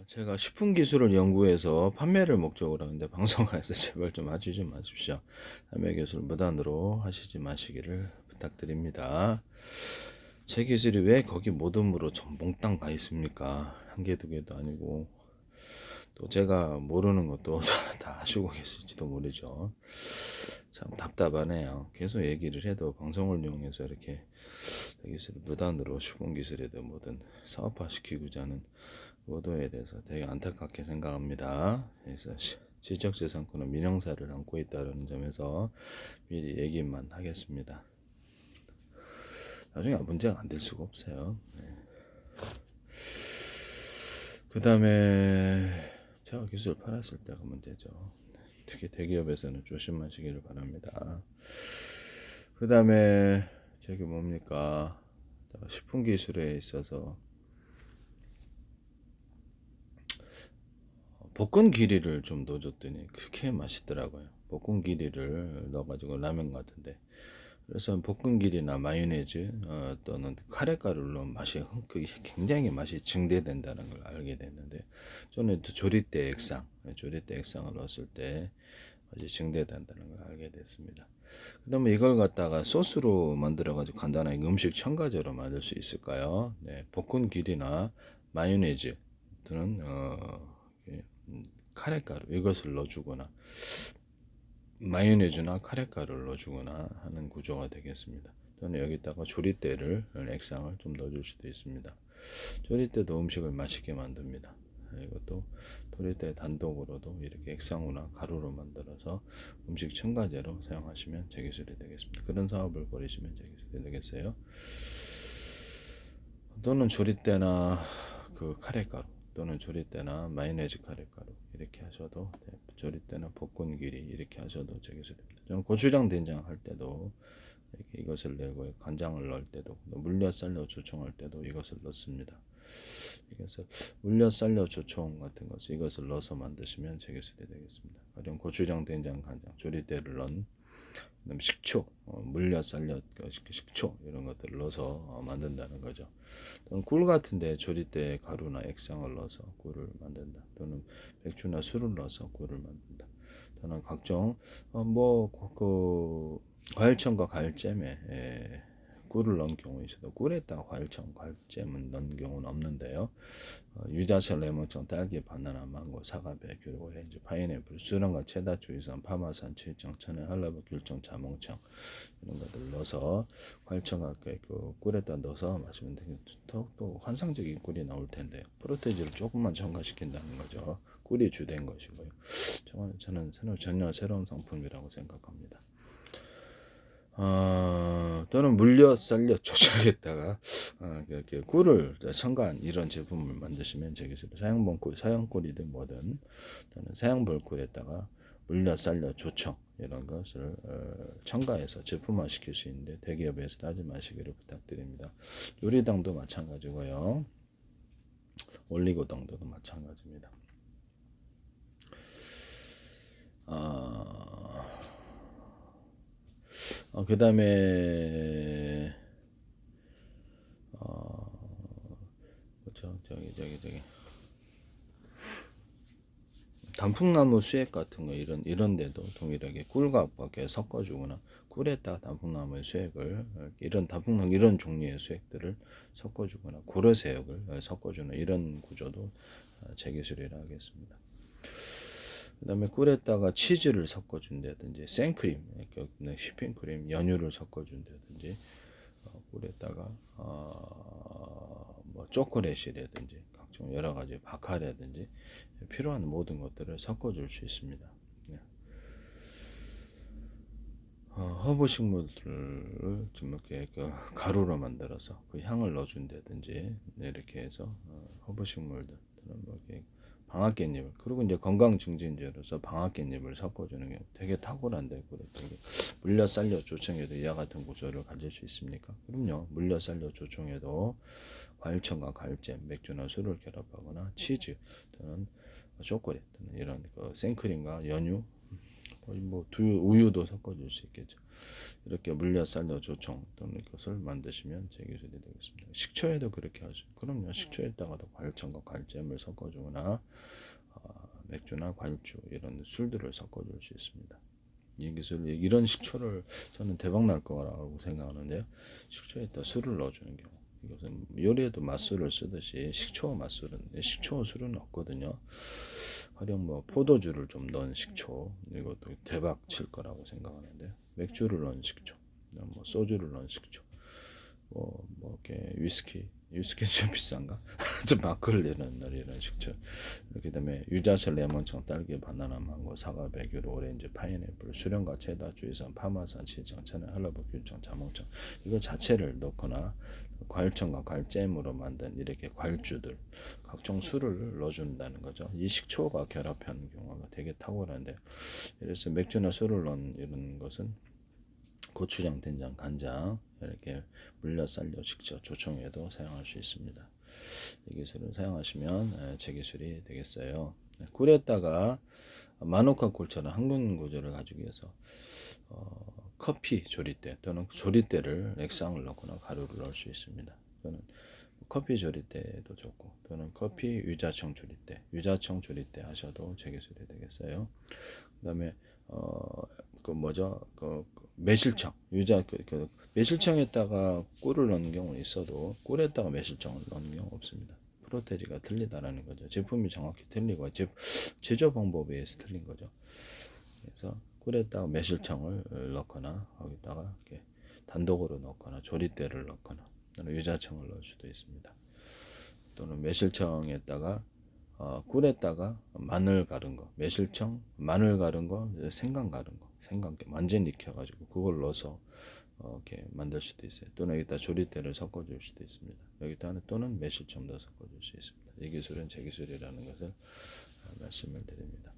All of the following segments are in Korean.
제가 식품 기술을 연구해서 판매를 목적으로 하는데 방송에서 제발 좀 하지 좀 마십시오. 판매 기술 무단으로 하시지 마시기를 부탁드립니다. 제 기술이 왜 거기 모둠으로 전 몽땅 가 있습니까? 한 개 두 개도 아니고 또 제가 모르는 것도 다 아시고 계실지도 모르죠. 참 답답하네요. 계속 얘기를 해도 방송을 이용해서 이렇게 기술을 무단으로 식품 기술이든 뭐든 사업화 시키고자 하는 의도에 대해서 되게 안타깝게 생각합니다. 그래서 지적재산권은 민형사를 안고 있다는 점에서 미리 얘기만 하겠습니다. 나중에 문제가 안 될 수가 없어요. 네. 그 다음에 제가 기술 팔았을 때가 문제죠. 특히 대기업에서는 조심하시기를 바랍니다. 그 다음에 저기 뭡니까, 식품 기술에 있어서 볶은 기리를 좀 넣어줬더니 그렇게 맛있더라고요. 볶은 기리를 넣어가지고 라면 같은데, 그래서 볶은 기리나 마요네즈 또는 카레가루를 넣으면 맛이 굉장히 맛이 증대된다는 걸 알게 됐는데, 저는 또 조리대 액상을 넣었을 때 맛이 증대된다는 걸 알게 됐습니다. 그러면 이걸 갖다가 소스로 만들어 가지고 간단하게 음식 첨가제로 만들 수 있을까요? 네, 볶은 기리나 마요네즈 또는 카레가루 이것을 넣어주거나 마요네즈나 카레가루를 넣어주거나 하는 구조가 되겠습니다. 또는 여기다가 조리대를 액상을 좀 넣어줄 수도 있습니다. 조리대도 음식을 맛있게 만듭니다. 이것도 조리대 단독으로도 이렇게 액상으로나 가루로 만들어서 음식 첨가제로 사용하시면 제 기술이 되겠습니다. 그런 사업을 벌이시면 제 기술이 되겠어요. 또는 조리대나 그 카레가루 또는 조리대나 마요네즈 카레가루 이렇게 하셔도, 조리대나 볶음기리 이렇게 하셔도 제 기술입니다. 저는 고추장 된장 할 때도 이렇게 이것을 내고, 간장을 넣을 때도, 물엿 쌀려 조청할 때도 이것을 넣습니다. 그래서 물엿 쌀려 조청 같은 것을 이것을 넣어서 만드시면 제 기술이 되겠습니다. 가령 고추장 된장 간장 조리대를 넣은, 그다음 식초, 물엿 쌀엿 식초 이런 것들을 넣어서 만든다는 거죠. 또는 꿀 같은데 조리대 가루나 액상을 넣어서 꿀을 만든다. 또는 맥주나 술을 넣어서 꿀을 만든다. 또는 각종 과일청과 과일잼에 꿀을 넣은 경우 있어도 꿀에다가 과일청, 과일잼은 넣은 경우는 없는데요. 유자차, 레몬청, 딸기, 바나나, 망고, 사과배, 귤, 오렌지, 파인애플, 수령과 체다, 주의산, 파마산, 칠청, 천연, 한라봉, 귤청, 자몽청 이런 것들 넣어서 과일청과 그 꿀에다 넣어서 마시면 더욱더 환상적인 꿀이 나올 텐데요. 프로테이즈를 조금만 첨가시킨다는 거죠. 꿀이 주된 것이고요. 저는 전혀 새로운 상품이라고 생각합니다. 또는 물엿, 쌀엿 조청에다가 이렇게 꿀을 첨가한 이런 제품을 만드시면 되겠습니다. 사양꿀이든 뭐든, 또는 사양벌꿀에다가 물엿, 쌀엿, 조청 이런 것을 첨가해서 제품화 시킬 수 있는데 대기업에서 하지 마시기를 부탁드립니다. 요리당도 마찬가지고요. 올리고당도 마찬가지입니다. 그 다음에 그렇죠. 저기 단풍나무 수액 같은 거 이런 데도 동일하게 꿀과 이렇게 섞어주거나, 꿀에다가 단풍나무의 수액을, 이런 단풍나무 이런 종류의 수액들을 섞어주거나 고려새역을 섞어주는 이런 구조도 제 기술이라 하겠습니다. 그 다음에 꿀에다가 치즈를 섞어준다든지, 생크림, 휘핑크림, 연유를 섞어준다든지, 꿀에다가 뭐 초콜릿이라든지 각종 여러 가지 바카라든지 필요한 모든 것들을 섞어줄 수 있습니다. 허브 식물들을 좀 이렇게 가루로 만들어서 그 향을 넣어준다든지, 이렇게 해서 허브 식물들, 뭐 이렇게 방앗깻잎을, 그리고 이제 건강 증진제로서 방앗깻잎을 섞어주는 게 되게 탁월한데, 그렇게 물엿 쌀엿 조청에도 이와 같은 구조를 가질 수 있습니까? 그럼요. 물엿 쌀엿 조청에도 과일청과 과일잼, 맥주나 술을 결합하거나 치즈 또는 초콜릿 또는 이런 생크림과 연유, 거의 뭐 우유도 섞어줄 수 있겠죠. 이렇게 물엿, 쌀려, 조청 또는 것을 만드시면 제기술이 되겠습니다. 식초에도 그렇게 하죠. 그럼요. 식초에다가도 과일청과 과일잼을 섞어주거나 맥주나 과일주 이런 술들을 섞어줄 수 있습니다. 이 기술, 이런 식초를 저는 대박 날 거라고 생각하는데요. 식초에다 술을 넣어주는 경우, 이것은 요리에도 맛술을 쓰듯이 식초 맛술은, 식초 술은 없거든요. 가령 뭐 포도주를 좀 넣은 식초, 이것도 대박 칠 거라고 생각하는데, 맥주를 넣은 식초, 뭐 소주를 넣은 식초, 뭐 이렇게 위스키 좀 비싼가? 좀 막걸리는 이런 식초. 그렇게 다음에 유자철, 레몬청, 딸기, 바나나, 망고, 사과, 배귤, 오렌지, 파인애플, 수령과 체다, 주의산, 파마산, 시청, 천연, 할라보, 귤청, 자몽청 이거 자체를 넣거나 과일청과 과일잼으로 만든 이렇게 과일주들 각종 술을 넣어준다는 거죠. 이 식초가 결합한 경우가 되게 탁월한데, 그래서 맥주나 술을 넣은 이런 것은 고추장, 된장, 간장 이렇게 물엿, 쌀려, 식초, 조청에도 사용할 수 있습니다. 이 기술을 사용하시면 제 기술이 되겠어요. 꿀에다가 마누카 꿀처럼 항균 구조를 가지기 위해서 커피 조리대 또는 조리대를 액상을 넣거나 가루를 넣을 수 있습니다. 또는 커피 조리대도 좋고, 또는 커피 유자청 조리대 하셔도 제 기술이 되겠어요. 그다음에 그 뭐죠? 매실청, 매실청에다가 꿀을 넣는 경우는 있어도 꿀에다가 매실청을 넣는 경우 없습니다. 프로테지가 틀리다라는 거죠. 제품이 정확히 틀리고 제조 방법에 의해서 틀린 거죠. 그래서 꿀에다가 매실청을 넣거나 거기다가 이렇게 단독으로 넣거나 조리대를 넣거나 또는 유자청을 넣을 수도 있습니다. 또는 매실청에다가 꿀에다가 마늘 가른 거, 매실청, 마늘 가른 거, 생강 가른 거, 생강 완전 익혀가지고 그걸 넣어서 이렇게 만들 수도 있어요. 또는 여기다 조리대를 섞어줄 수도 있습니다. 여기다 또는 매실청도 섞어줄 수 있습니다. 이 기술은 제 기술이라는 것을 말씀을 드립니다.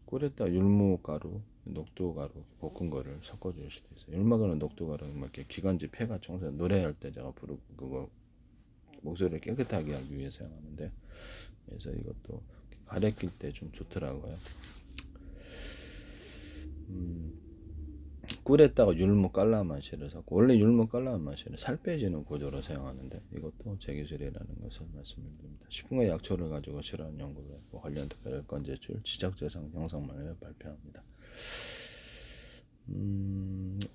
꿀에다 율무가루, 녹두가루, 볶은 거를 섞어줄 수도 있어요. 율무가루, 녹두가루는 뭐 이렇게 기관지 폐가 청소, 노래할 때 제가 부르고 그거 목소리를 깨끗하게 하기 위해 사용하는데, 그래서 이것도 가래 낄 때 좀 좋더라고요. 꿀에다가 율무 깔라맛이를 섞고, 원래 율무 깔라맛이는 살 빼지는 구조로 사용하는데 이것도 제 기술이라는 것을 말씀을 드립니다. 10분간 약초를 가지고 실험 연구를 했고 관련 특별 건 제출 지적재상 영상만을 발표합니다.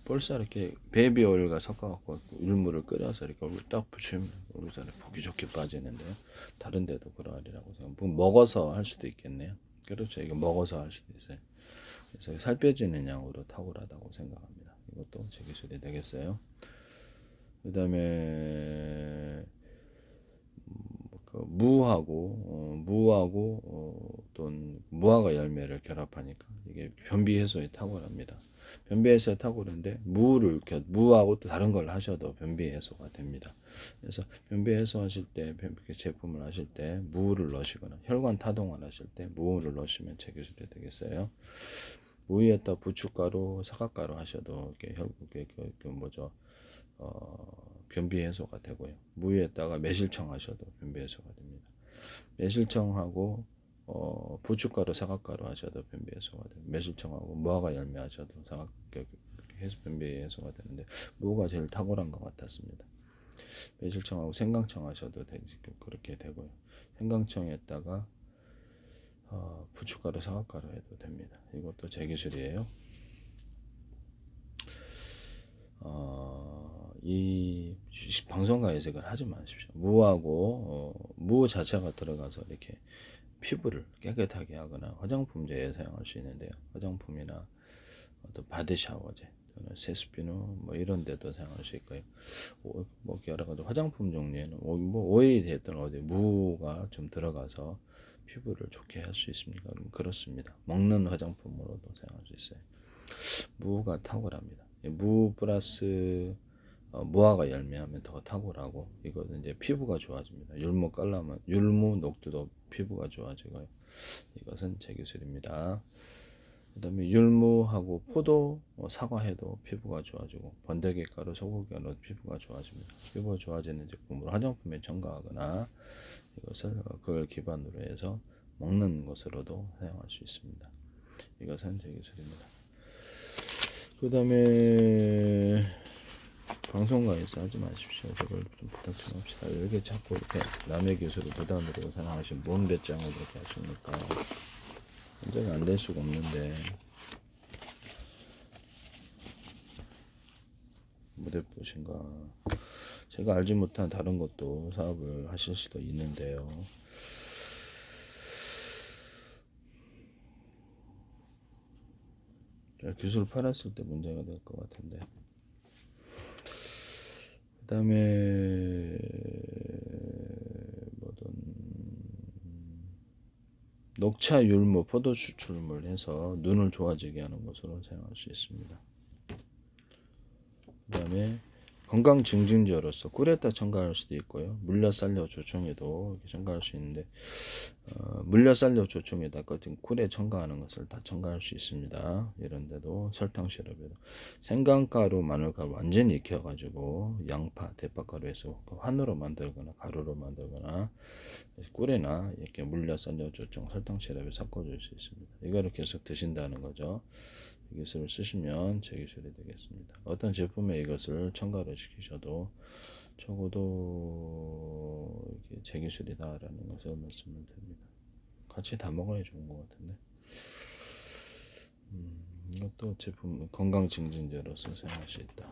볼살 이렇게 베이비 오일과 섞어갖고 율무를 끓여서 이렇게 얼굴 딱 붙이면 얼굴살이 보기 좋게 빠지는데요. 다른 데도 그러하리라고 생각합니다. 먹어서 할 수도 있겠네요. 그렇죠. 이거 먹어서 할 수도 있어요. 그래서 살 빼지는 양으로 탁월하다고 생각합니다. 이것도 제 기술이 되겠어요. 그 다음에 무하고 또는 무화과 열매를 결합하니까 이게 변비 해소에 탁월합니다. 변비 해소에 탁월한데 무하고 또 다른 걸 하셔도 변비 해소가 됩니다. 그래서 변비 해소하실 때 제품을 하실 때 무를 넣으시거나 혈관 타동을 하실 때 무를 넣으시면 제 기술이 되겠어요. 무에다 부추가루, 사과가루 하셔도 이렇게 변비 해소가 되고요. 무에다가 매실청 하셔도 변비 해소가 됩니다. 매실청하고 부추가루, 사과가루 하셔도 변비 해소가 돼요. 매실청하고 무화과 열매 하셔도 변비 해소가 되는데 무가 제일 탁월한 것 같았습니다. 매실청하고 생강청 하셔도 그렇게 되고요. 생강청에다가 부추가루, 사과가루 해도 됩니다. 이것도 제 기술이에요. 이 방송가에서 이걸 하지 마십시오. 무 자체가 들어가서 이렇게 피부를 깨끗하게 하거나 화장품제에 사용할 수 있는데요. 화장품이나 어떤 바디 샤워제 또는 세수비누 뭐 이런 데도 사용할 수 있고요. 뭐 여러 가지 화장품 종류에는 뭐 오일이 됐든 어디 무가 좀 들어가서 피부를 좋게 할 수 있습니다. 그렇습니다. 먹는 화장품으로도 사용할 수 있어요. 무가 탁월합니다. 무 플러스 무화과 열매하면 더 탁월하고 이거는 이제 피부가 좋아집니다. 율무 깔라면 율무 녹두도 피부가 좋아지고요. 이것은 제 기술입니다. 그다음에 율무하고 포도, 사과해도 피부가 좋아지고 번데기 가루, 소고기가 넣어도 피부가 좋아집니다. 피부가 좋아지는 제품으로 화장품에 첨가하거나 이것을 그걸 기반으로 해서 먹는 것으로도 사용할 수 있습니다. 이것은 제 기술입니다. 그다음에 방송가에서 하지 마십시오. 저걸 좀 부탁 좀 합시다. 이렇게 자꾸 이렇게 남의 기술을 부담으로 사용하시면 뭔 배짱을 그렇게 하십니까? 완전히 안 될 수가 없는데. 무대뽀신가. 제가 알지 못한 다른 것도 사업을 하실 수도 있는데요. 기술 팔았을 때 문제가 될 것 같은데. 그 다음에 뭐든 녹차 율무 포도 추출물 해서 눈을 좋아지게 하는 것으로 사용할 수 있습니다. 그 다음에 건강 증진제로서 꿀에다 첨가할 수도 있고요. 물엿살려 조청에도 이렇게 첨가할 수 있는데 물엿살려 조청에다 꿀에 첨가하는 것을 다 첨가할 수 있습니다. 이런데도 설탕 시럽에도 생강가루, 마늘가루 완전히 익혀가지고 양파, 대파가루에서 환으로 만들거나 가루로 만들거나 꿀에나 이렇게 물엿살려 조청, 설탕 시럽에 섞어줄 수 있습니다. 이거를 계속 드신다는 거죠. 이 기술을 쓰시면 제 기술이 되겠습니다. 어떤 제품에 이것을 첨가를 시키셔도 적어도 이게 제 기술이다라는 것을 말씀을 드립니다. 같이 다 먹어야 좋은 것 같은데. 이것도 제품 건강 증진제로서 사용할 수 있다.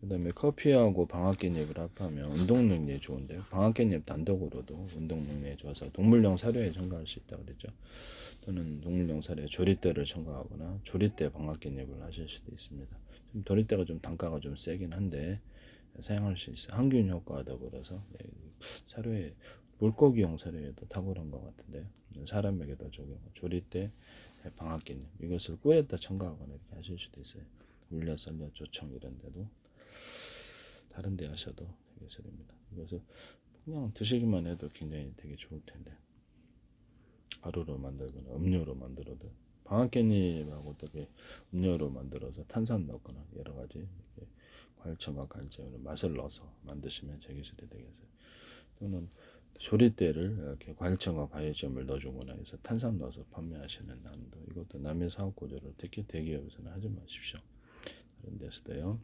그 다음에 커피하고 방앗깻잎을 합하면 운동 능력에 좋은데요. 방앗깻잎 단독으로도 운동 능력에 좋아서 동물용 사료에 첨가할 수 있다고 그랬죠. 또는 동물용 사료에 조리대를 첨가하거나 조리대 방앗깻잎을 하실 수도 있습니다. 좀 조리대가 좀 단가가 좀 세긴 한데 사용할 수 있어요. 항균 효과가 더불어서 사료에 물고기용 사료에도 탁월한 것 같은데 사람에게도 적용. 조리대 방앗깻잎 이것을 꿀에다 첨가하거나 이렇게 하실 수도 있어요. 물엿, 썰엿, 조청 이런 데도 다른 데 하셔도 되겠습니다. 이것을 그냥 드시기만 해도 굉장히 되게 좋을 텐데 가루로 만들거나 음료로 만들어도 방앗깻잎하고 어떻게 음료로 만들어서 탄산 넣거나 여러 가지 과일청과 갈증으로 맛을 넣어서 만드시면 제 기술이 되겠어요. 또는 조리대를 이렇게 과일청과 과일점을 넣어주거나 해서 탄산 넣어서 판매하시는 난도 이것도 남의 사업 구조를 특히 대기업에서는 하지 마십시오. 그런 데서도요.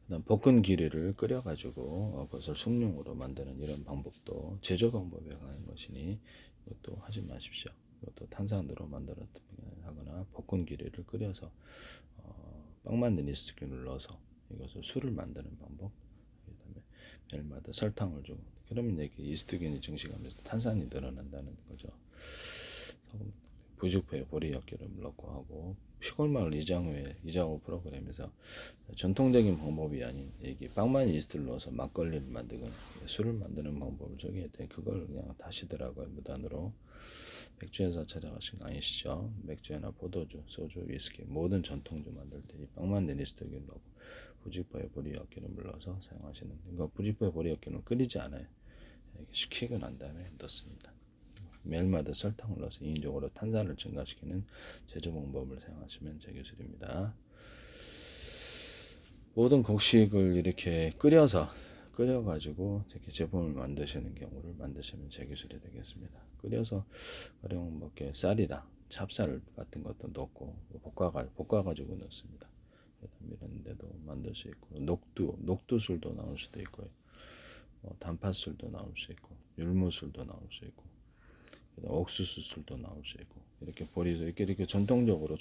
그다음 볶은 기류를 끓여가지고 그것을 숭늉으로 만드는 이런 방법도 제조 방법에 관한 것이니 이것도 하지 마십시오. 이것도 탄산으로 만들어 하거나 볶은 기류를 끓여서 빵 만든 이스트균을 넣어서 이것을 술을 만드는 방법. 그다음에 매일마다 설탕을 주고 그러면 이렇게 이스트균이 증식하면서 탄산이 늘어난다는 거죠. 부직포에 보리약기름을 넣고 하고 시골마을 이장호 프로그램에서 전통적인 방법이 아닌 이게 빵만 이스트를 넣어서 막걸리를 만들거나 술을 만드는 방법을 소개했더니 그걸 그냥 다시더라고요. 무단으로. 맥주에서 찾아가신 거 아니시죠? 맥주나 포도주, 소주, 위스키 모든 전통주 만들 때 이 빵만 이스트를 넣고 부직포에 보리약기름을 넣어서 사용하시는 이거 부직포에 보리약기름을 끓이지 않아요. 식히고 난 다음에 넣습니다. 매일마다 설탕을 넣어서 인위적으로 탄산을 증가시키는 제조 방법을 사용하시면 제 기술입니다. 모든 곡식을 이렇게 끓여가지고 이렇게 제품을 만드시는 경우를 만드시면 제 기술이 되겠습니다. 끓여서 가령 뭐 이렇게 쌀이다, 찹쌀 같은 것도 넣고 볶아가지고 넣습니다. 이런 데도 만들 수 있고 녹두술도 나올 수도 있고요. 단팥술도 나올 수 있고 율무술도 나올 수 있고 옥수수술도 나올 수 있고 이렇게 보리도 이렇게 전통적으로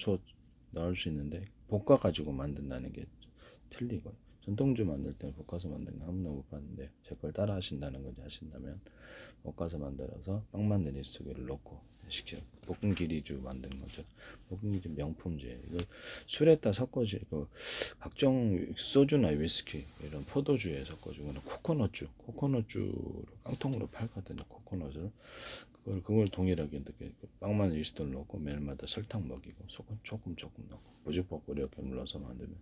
나올 수 있는데 볶아 가지고 만든다는 게 틀리고 전통주 만들 때는 볶아서 만드는 거 한 번도 못 봤는데 제 걸 따라 하신다는 건지 하신다면 볶아서 만들어서 빵 만든 이스트를 넣고 볶은 기리주 만드는 거죠. 볶은 기리 명품주예요. 이거 술에다 섞어주고 각종 소주나 위스키 이런 포도주에 섞어주거나 코코넛주를 깡통으로 팔거든요. 코코넛을 그걸 동일하게 이렇게 빵만 이스트를 넣고 매일마다 설탕 먹이고 소금 조금 넣고 부직포 이렇게 눌러서 만들면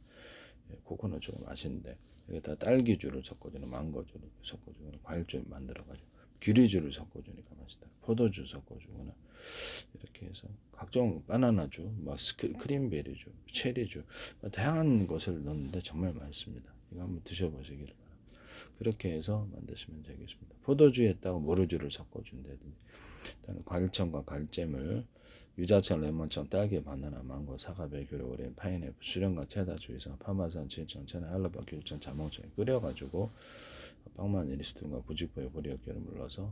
코코넛주가 맛있는데 여기다 딸기주를 섞어주는 망고주를 섞어주는 과일주 만들어가지고 귀리주를 섞어주니까 맛있다. 포도주 섞어주거나 이렇게 해서 각종 바나나주, 뭐 크림베리주, 체리주, 뭐 다양한 것을 넣는데 정말 맛있습니다. 이거 한번 드셔보시기를 바랍니다. 그렇게 해서 만드시면 되겠습니다. 포도주에다가 모루주를 섞어준다든지, 일단 과일청과 과일잼을 유자청, 레몬청, 딸기, 바나나, 망고, 사과, 베이글, 오렌지, 파인애플, 수령과 체다, 주의사, 파마산, 진청, 체나, 할라바, 귤청, 자몽청 끓여가지고 빵만 이리스톤과 부직포에 보리역기를 넣어서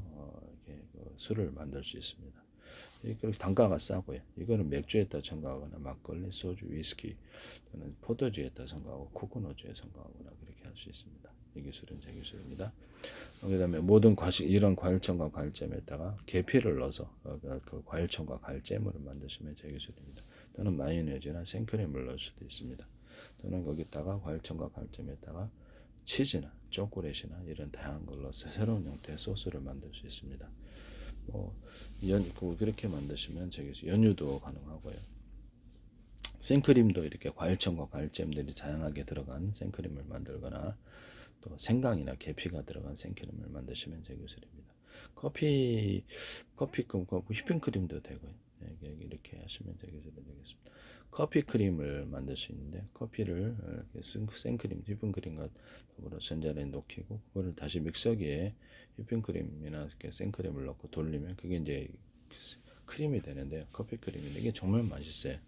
이렇게 술을 만들 수 있습니다. 이렇게 단가가 싸고요. 이거는 맥주에다 첨가하거나 막걸리, 소주, 위스키 또는 포도주에다 첨가하고 코코넛주에 첨가하거나 그렇게 할 수 있습니다. 이 기술은 제 기술입니다. 그다음에 모든 이런 과일청과 과일잼에다가 계피를 넣어서 그 과일청과 과일잼을 만드시면 제 기술입니다. 또는 마요네즈나 생크림을 넣을 수도 있습니다. 또는 거기다가 과일청과 과일잼에다가 치즈나 초콜릿이나 이런 다양한 걸 넣어서 새로운 형태의 소스를 만들 수 있습니다. 그렇게 만드시면 연유도 가능하고요. 생크림도 이렇게 과일청과 과일잼들이 다양하게 들어간 생크림을 만들거나 또 생강이나 계피가 들어간 생크림을 만드시면 제 기술입니다. 휘핑크림도 되고요. 이렇게 하시면 제 기술이 되겠습니다. 커피 크림을 만들 수 있는데 커피를 생크림, 휘핑크림과 더불어 전자레인지에 녹이고 그거를 다시 믹서기에 휘핑크림이나 생크림을 넣고 돌리면 그게 이제 크림이 되는데 커피 크림인데 이게 정말 맛있어요.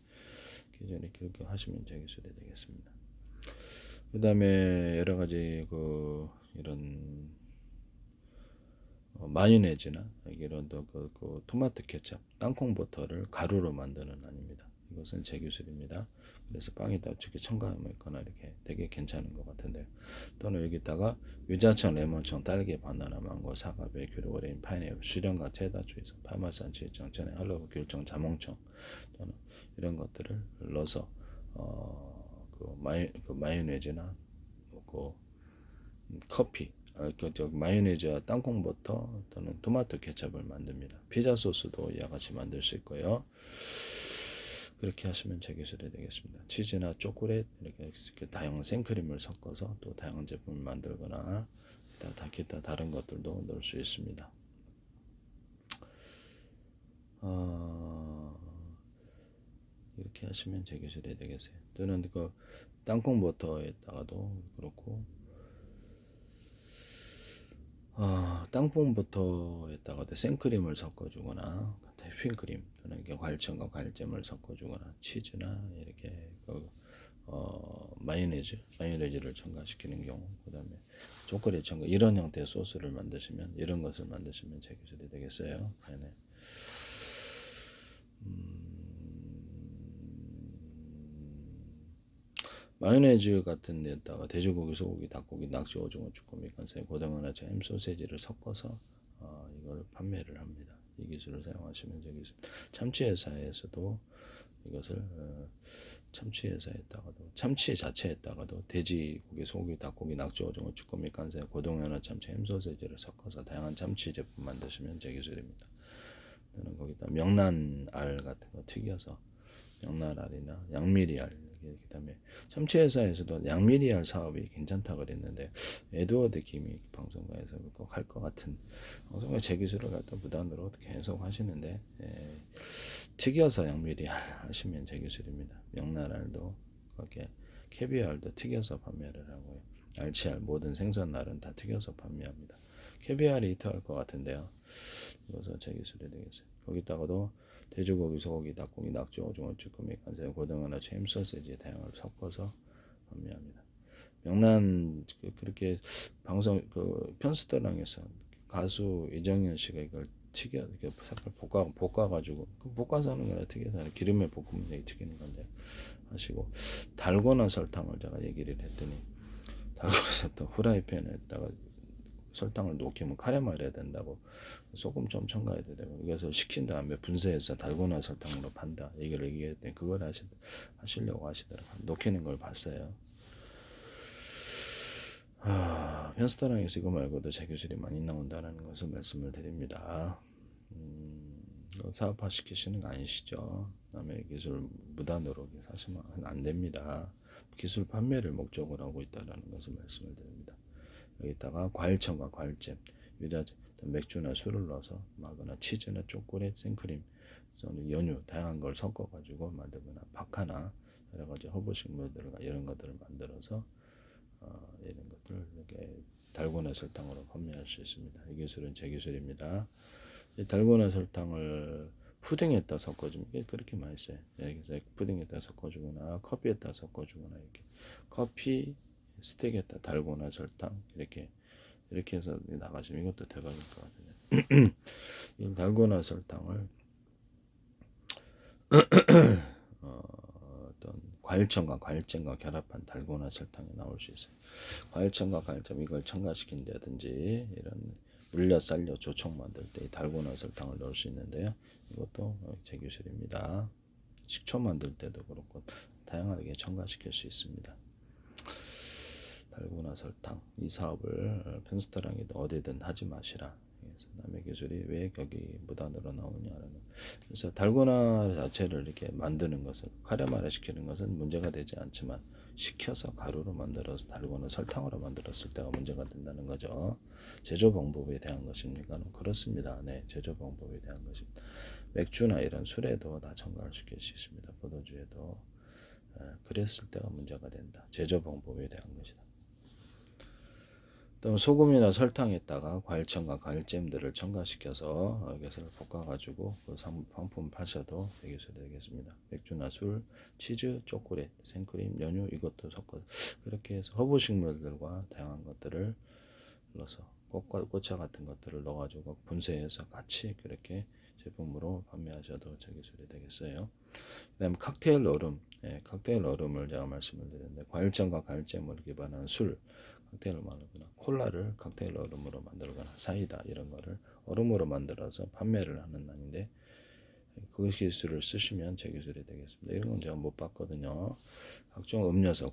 그렇게 하시면 제 기술이 되겠습니다. 그 다음에 여러 가지 이런 마요네즈나 이런 그 토마토 케첩, 땅콩 버터를 가루로 만드는 아닙니다. 이것은 제 기술입니다. 그래서 빵에다 어떻게 첨가하거나 이렇게 되게 괜찮은 것 같은데요. 또는 여기다가 유자청, 레몬청, 딸기, 바나나, 망고, 사과, 베이글, 오렌지, 파인애플, 수령과 체다, 주의사, 파마산, 치청, 체나, 할로우, 귤청, 자몽청 또는 이런 것들을 넣어서 마요네즈나 커피, 마요네즈와 땅콩 버터 또는 토마토 케첩을 만듭니다. 피자 소스도 이와 같이 만들 수 있고요. 그렇게 하시면 제 기술이 되겠습니다. 치즈나 초콜릿 이렇게 다양한 생크림을 섞어서 또 다양한 제품을 만들거나 기타 다른 것들도 넣을 수 있습니다. 이렇게 하시면 제 기술이 되겠어요. 또는 그 땅콩 버터에다가도 그렇고 땅콩 버터에다가 생크림을 섞어주거나 휘핑크림 또는 과일청과 과일잼을 섞어주거나 치즈나 이렇게 마요네즈를 첨가시키는 경우, 그 다음에 초콜릿 첨가 이런 형태의 소스를 만드시면 이런 것을 만드시면 제 기술이 되겠어요. 네. 마요네즈 같은 데다가 돼지고기, 소고기, 닭고기, 낙지, 오징어, 쭈꾸미, 간장, 고등어나 햄, 소세지를 섞어서 이걸 판매를 합니다. 이 기술을 사용하시면 되기 참치회사에서도 이것을 참치 자체에다가도 돼지고기, 소고기, 닭고기, 낙지, 오징어, 쭈꾸미, 간장, 고등어나 참치, 햄, 소세지를 섞어서 다양한 참치 제품 만드시면 제 기술입니다. 저는 거기다 명란알 같은 거 튀겨서 명란알이나 양미리알 그다음에 참치회사에서도 양미리알 사업이 괜찮다 그랬는데 에드워드 김이 방송가에서 꼭 할 것 같은 방송가 제 기술을 갖다 무단으로 계속 하시는데 튀겨서 양미리알 하시면 제 기술입니다. 명란알도 그렇게 캐비알도 튀겨서 판매를 하고요. 알치알 모든 생선알은 다 튀겨서 판매합니다. 캐비알이 히트할 것 같은데요. 이것은 제 기술이 되겠어요. 거기다가도 돼지고기, 소고기, 닭고기, 낙지, 오징어, 쭈꾸미, 간장, 고등어나 햄, 소세지 다양을 섞어서 판매합니다. 명란 그렇게 방송 편스터랑에서 가수 이정현 씨가 이걸 튀겨 이렇게 색깔 볶아가지고 볶아서 하는 거라 튀겨서 기름에 볶으면 튀기는 건데 하시고 달고나 설탕을 제가 얘기를 했더니 달고나 설탕 후라이팬에다가 설탕을 녹이면 카레말해야 된다고 소금 좀 첨가해야 되고 그래서 식힌 다음에 분쇄해서 달고나 설탕으로 판다 얘기를 얘기했더니 그걸 하시려고 하시더라고요. 녹이는 걸 봤어요. 편스타랑에서 이거 말고도 제 기술이 많이 나온다는 것을 말씀을 드립니다. 사업화 시키시는 거 아니시죠? 남의 기술 무단으로 사시면 안 됩니다. 기술 판매를 목적으로 하고 있다는 것을 말씀을 드립니다. 여기다가 과일청과 과일잼 유자재, 맥주나 술을 넣어서 마거나 치즈나 초콜릿, 생크림, 또는 연유 다양한 걸 섞어가지고 만들거나 박하나 여러 가지 허브 식물들과 이런 것들을 만들어서 이런 것들을 이렇게 달고나 설탕으로 판매할 수 있습니다. 이 기술은 제 기술입니다. 이 달고나 설탕을 푸딩에다 섞어주면 이게 그렇게 맛있어요. 여기서 푸딩에다 섞어주거나 커피에다 섞어주거나 이렇게 커피 스틱에다 달고나 설탕 이렇게 해서 나가시면 이것도 대박일 것 같아요. 이 달고나 설탕을 어떤 과일잼과 결합한 달고나 설탕이 나올 수 있어요. 과일잼과 과일잼 이걸 첨가시킨다든지 이런 물려 쌀려 조청 만들 때 달고나 설탕을 넣을 수 있는데요. 이것도 제 기술입니다. 식초 만들 때도 그렇고 다양하게 첨가시킬 수 있습니다. 달고나 설탕 이 사업을 펜스터랑이든 어디든 하지 마시라. 그래서 남의 기술이 왜 여기 무단으로 나오냐라는. 그래서 달고나 자체를 이렇게 만드는 것은 카레마를 시키는 것은 문제가 되지 않지만 식혀서 가루로 만들어서 달고나 설탕으로 만들었을 때가 문제가 된다는 거죠. 제조 방법에 대한 것입니까? 그렇습니다. 네, 제조 방법에 대한 것입니다. 맥주나 이런 술에도 다 첨가를 시킬 수 있습니다. 포도주에도. 그랬을 때가 문제가 된다. 제조 방법에 대한 것이다. 또 소금이나 설탕에다가 과일청과 과일잼들을 첨가시켜서 여기서 볶아가지고 그 상품 파셔도 되겠습니다. 맥주나 술, 치즈, 초콜릿, 생크림, 연유 이것도 섞어 그렇게 해서 허브식물들과 다양한 것들을 넣어서 꽃차 같은 것들을 넣어가지고 분쇄해서 같이 그렇게 제품으로 판매하셔도 저 기술이 되겠어요. 그다음 칵테일 얼음, 칵테일 얼음을 제가 말씀을 드렸는데 과일잼과 과일잼을 기반한 술, 칵테일을 만들거나 콜라를 칵테일 얼음으로 만들거나 사이다 이런 거를 얼음으로 만들어서 판매를 하는 날인데 그 기술을 쓰시면 제 기술이 되겠습니다. 이런 건 제가 못 봤거든요. 각종 음료수,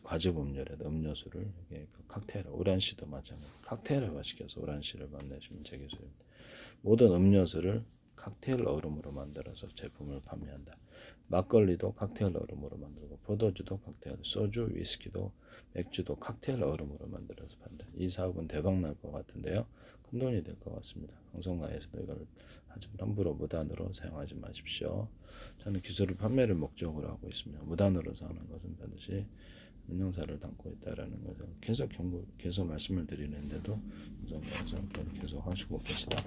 과즙 음료라도 음료수를 이렇게 칵테일, 오란시도 마찬가지. 칵테일을 시켜서 오란시를 만드시면 제 기술입니다. 모든 음료수를 칵테일 얼음으로 만들어서 제품을 판매한다. 막걸리도 칵테일 얼음으로 만들고 포도주도 칵테일, 소주, 위스키도 맥주도 칵테일 얼음으로 만들어서 판다. 이 사업은 대박 날 것 같은데요. 큰 돈이 될 것 같습니다. 방송가에서도 이걸 함부로 무단으로 사용하지 마십시오. 저는 기술을 판매를 목적으로 하고 있습니다. 무단으로 사는 것은 반드시 운영사를 담고 있다라는 것을 계속 말씀을 드리는데도 방송가에서 계속 하시고 계시다.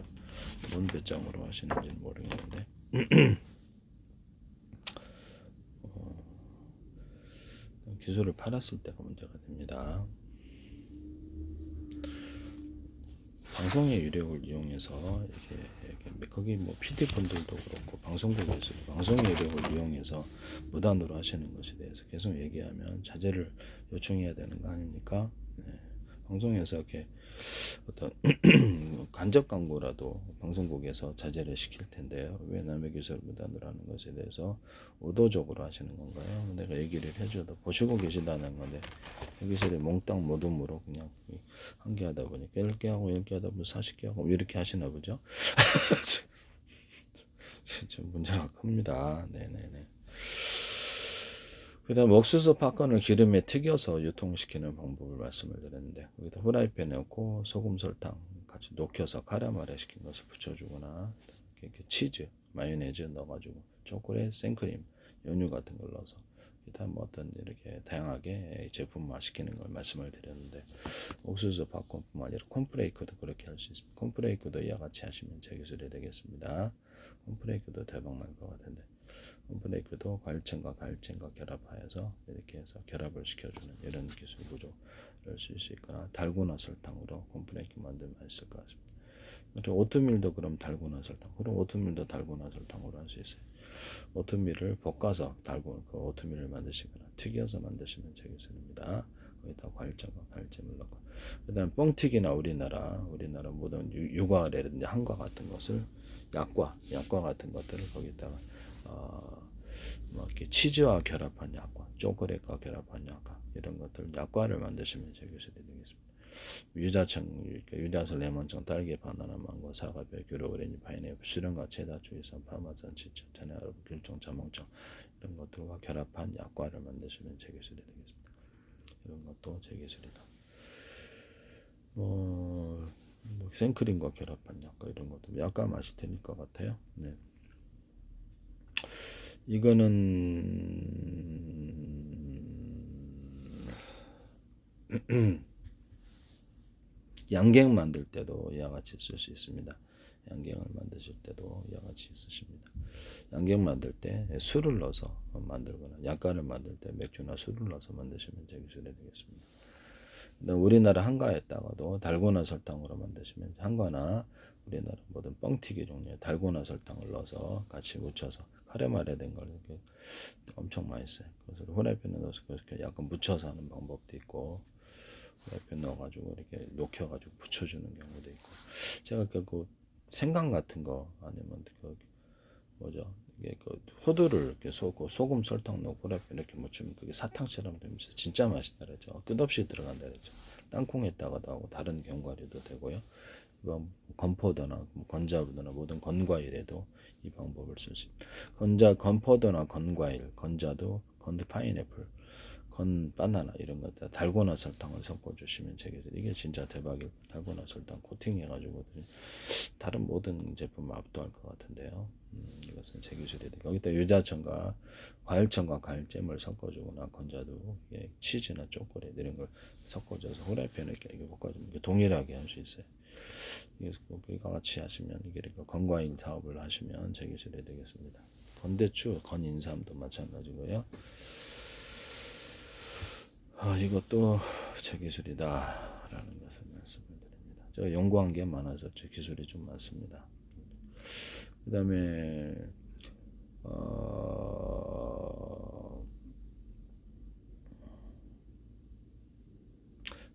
뭔 배짱으로 하시는지는 모르겠는데 기술을 팔았을 때가 문제가 됩니다. 방송의 유력을 이용해서 이렇게 거기 뭐 PD분들도 그렇고 방송국에서 방송의 유력을 이용해서 무단으로 하시는 것에 대해서 계속 얘기하면 자제를 요청해야 되는 거 아닙니까? 네. 방송에서 이렇게 어떤 간접 광고라도 방송국에서 자제를 시킬 텐데요. 왜 남의 기술 무단으로 하는 것에 대해서 의도적으로 하시는 건가요? 내가 얘기를 해줘도 보시고 계신다는 건데 이 기술이 몽땅 모둠으로 그냥 한 개 하다 보니까 10개 하고 10개 하다 보면 40개 하고 이렇게 하시나 보죠. 좀 문제가 큽니다. 네네네. 그 다음 옥수수 팝콘을 기름에 튀겨서 유통시키는 방법을 말씀을 드렸는데 거기다 후라이팬에 넣고 소금 설탕 같이 녹여서 카라멜에 시킨 것을 붙여주거나 이렇게 치즈 마요네즈 넣어가지고 초콜릿 생크림 연유 같은 걸 넣어서 그다음 어떤 이렇게 다양하게 제품화 시키는 걸 말씀을 드렸는데 옥수수 팝콘뿐만 아니라 콘프레이크도 그렇게 할 수 있습니다. 콘프레이크도 이와 같이 하시면 제 기술이 되겠습니다. 콘프레이크도 대박 날 것 같은데 콘프레이크도 과일층과 과일층과 결합하여서 이렇게 해서 결합을 시켜주는 이런 기술 구조를 쓸 수 있거나 달고나 설탕으로 콘프레이크 만들면 있을 것 같습니다. 그리고 오트밀도 그럼 달고나 설탕, 그럼 오트밀도 달고나 설탕으로 할 수 있어요. 오트밀을 볶아서 그 오트밀을 만드시거나 튀겨서 만드시면 제 기술입니다. 거기다 과일잼과 과일잼을 넣고 그다음 뻥튀기나 우리나라 모든 유과라든지 한과 같은 것을 약과 같은 것들을 거기다가 뭐 이렇게 치즈와 결합한 약과, 초콜릿과 결합한 약과 이런 것들 약과를 만드시면 제 기술이 되겠습니다. 유자청, 레몬청, 딸기, 바나나, 망고, 사과, 배, 귤, 오렌지, 파인애플, 수령과 체다, 주의선, 파마산, 치청, 자네아르브, 귤청, 자몽청 이런 것들과 결합한 약과를 만드시면 제 기술이 되겠습니다. 이런 것도 제 기술이다. 생크림과 결합한 약과 이런 것도 약간 맛이 틀릴 것 같아요. 네. 이거는 양갱 만들 때도 이와 같이 쓸 수 있습니다. 양갱을 만드실 때도 이와 같이 쓰십니다. 양갱 만들 때 술을 넣어서 만들거나 약간을 만들 때 맥주나 술을 넣어서 만드시면 제 기술이 되겠습니다. 우리나라 한과에다가도 달고나 설탕으로 만드시면 한과나 우리나라 모든 뻥튀기 종류의 달고나 설탕을 넣어서 같이 묻혀서 카레마레 된 걸 이렇게 엄청 맛있어요. 그래서 후라이팬에 넣어서 그렇게 약간 묻혀서 하는 방법도 있고 후라이팬 넣어가지고 이렇게 녹여가지고 붙여주는 경우도 있고 제가 그 생강 같은 거 아니면 그 뭐죠 이게 그 호두를 이렇게 소금 설탕 넣고 후라이팬 이렇게 묻히면 그게 사탕처럼 되면서 진짜 맛있다 그랬죠. 끝없이 들어간다 그랬죠. 땅콩에다가도 하고 다른 견과류도 되고요. 건포도나 건자부도나 모든 건과일에도 이 방법을 쓸 수 있습니다. 건포도나 건과일, 건자도, 파인애플, 바나나 이런 것들 달고나 설탕을 섞어 주시면 이게 진짜 대박이에요. 달고나 설탕 코팅해가지고 다른 모든 제품을 압도할 것 같은데요. 이것은 제 기술이 되고 여기다 유자청과 과일청과 과일잼을 섞어주거나 건자도 치즈나 초콜릿 이런 걸 섞어줘서 후라이팬에 이렇게 볶아주면 동일하게 할 수 있어요. 이거 같이 하시면 이게 건과일 사업을 하시면 제 기술이 되겠습니다. 건대추, 건인삼도 마찬가지고요. 이것도 제 기술이다라는 것을 말씀을 드립니다. 제가 연구한 게 많아서 제 기술이 좀 많습니다. 그 다음에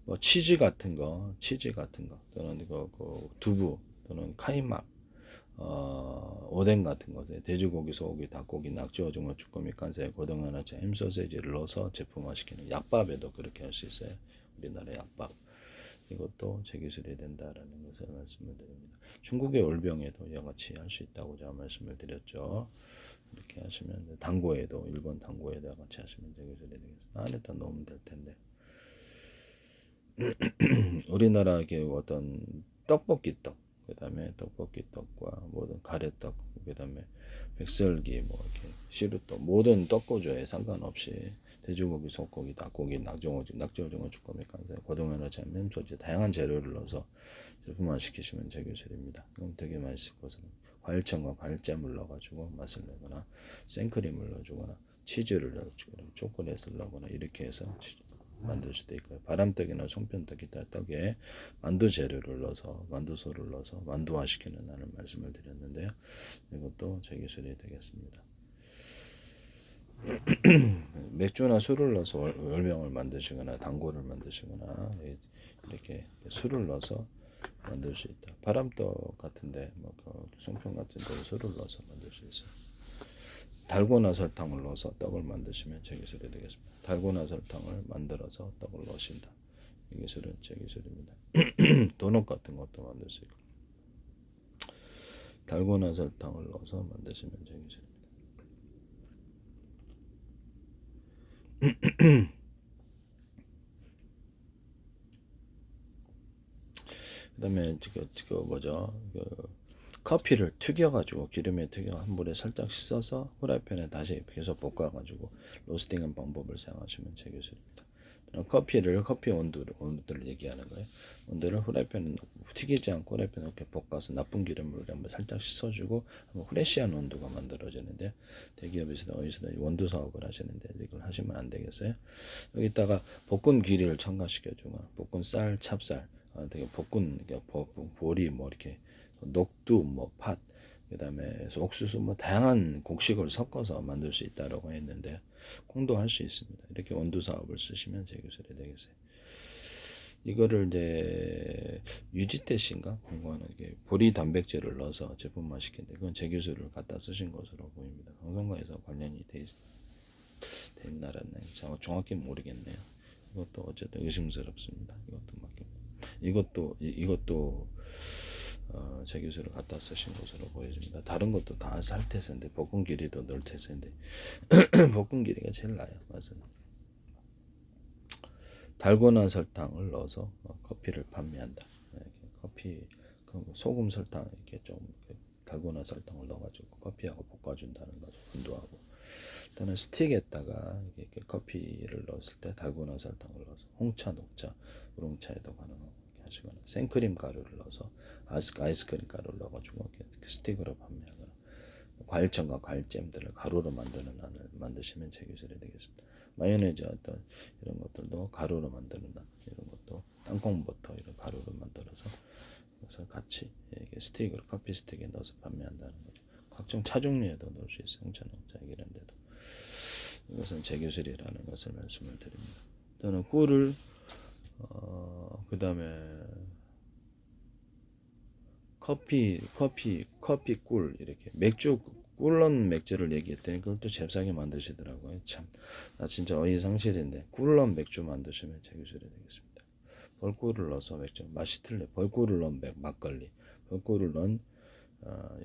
뭐 치즈 같은 거 또는 그 두부 또는 카이막 오뎅 같은 것에 돼지고기, 소고기, 닭고기, 낙지, 오징어, 쭈꾸미, 깐새, 고등어나치, 햄 소세지를 넣어서 제품화시키는 약밥에도 그렇게 할 수 있어요. 우리나라 약밥. 이것도 제 기술이 된다라는 것을 말씀을 드립니다. 중국의 올병에도 이와 같이 할 수 있다고 제가 말씀을 드렸죠. 이렇게 하시면 당고에도 일본 당고에도 같이 하시면 제 기술이 되겠습니다. 안에다 넣으면 될 텐데. 우리나라의 어떤 떡볶이떡, 그 다음에 떡볶이떡과 모든 가래떡, 그 다음에 백설기, 뭐 이렇게 시루떡, 모든 떡고조에 상관없이 돼지고기, 소고기, 닭고기, 낙지오징어, 쭈꾸미, 깐새, 고등어나 잼, 소지 다양한 재료를 넣어서 제품화시키시면 제 기술입니다. 그럼 되게 맛있을 것은 과일청과 과일잼을 넣어가지고 맛을 내거나 생크림을 넣어주거나 치즈를 넣어주거나 초콜릿을 넣거나 이렇게 해서 만들 수도 있고요. 바람떡이나 송편떡 기타 떡에 만두 재료를 넣어서 만두소를 넣어서 만두화시키는 나는 말씀을 드렸는데요. 이것도 제 기술이 되겠습니다. 맥주나 술을 넣어서 월병을 만드시거나 당고를 만드시거나 이렇게 술을 넣어서 만들 수 있다. 바람떡 같은데 뭐 송편 같은데 술을 넣어서 만들 수 있어요. 달고나 설탕을 넣어서 떡을 만드시면 제 기술이 되겠습니다. 달고나 설탕을 만들어서 떡을 넣으신다. 이 기술은 제 기술입니다. 도넛 같은 것도 만들 수 있고 달고나 설탕을 넣어서 만드시면 제 기술입니다. 그 다음에 뭐죠? 커피를 튀겨가지고 기름에 튀겨 한 물에 살짝 씻어서 후라이팬에 다시 계속 볶아가지고 로스팅한 방법을 사용하시면 제 기술입니다. 커피 온도를 얘기하는 거예요. 온도를 후라이팬에 튀기지 않고 후라이팬에 이렇게 볶아서 나쁜 기름을 한번 살짝 씻어주고 후레쉬한 온도가 만들어지는데 대기업에서도 어디서도 원두 사업을 하시는데 이걸 하시면 안 되겠어요. 여기다가 볶은 귀리를 첨가시켜주거나 볶은 쌀, 찹쌀, 되게 볶은 보리 뭐 이렇게 녹두, 뭐 팥, 그다음에 옥수수 뭐 다양한 곡식을 섞어서 만들 수 있다라고 했는데 콩도 할 수 있습니다. 이렇게 원두 사업을 쓰시면 제 기술이 되겠어요. 이거를 이제 유지태씨인가 공부하는 게 보리 단백질을 넣어서 제품화시킨데 그건 제 기술을 갖다 쓰신 것으로 보입니다. 방송과에서 관련이 돼 있나라는 정확히 모르겠네요. 이것도 어쨌든 의심스럽습니다. 이것도 제 기술을 갖다 쓰신 것으로 보여집니다. 다른 것도 다 살 태세인데 볶은 길이도 넣을 태세인데 볶은 길이가 제일 나아요. 맞아요. 달고나 설탕을 넣어서 커피를 판매한다. 커피 소금 설탕 이렇게 좀 달고나 설탕을 넣어가지고 커피하고 볶아준다는 거죠. 분도하고. 또는 스틱에다가 이렇게 커피를 넣었을 때 달고나 설탕을 넣어서 홍차, 녹차, 우롱차에도 가능하고 하시거나 생크림 가루를 넣어서 아이스크림 가루를 넣어가지고 스틱으로 판매하거나 과일청과 과일잼들을 가루로 만드는 난을 만드시면 제 기술이 되겠습니다. 마요네즈 어떤 이런 것들도 가루로 만드는 난 이런 것도 땅콩버터 이런 가루로 만들어서 그래서 같이 이렇게 스틱으로 커피 스틱에 넣어서 판매한다는 거죠. 각종 차 종류에도 넣을 수 있어요. 홍차, 녹차 이런 데도. 이것은 제 기술이라는 것을 말씀을 드립니다. 또는 꿀을 그 다음에 커피 꿀 이렇게 맥주 꿀런 맥주를 얘기했더니 그걸 또 잽싸게 만드시더라고요. 참, 나 진짜 어이상실인데 꿀런 맥주 만드시면 제 기술이 되겠습니다. 벌꿀을 넣어서 맥주 맛이 틀려. 벌꿀을 넣은 막걸리, 벌꿀을 넣은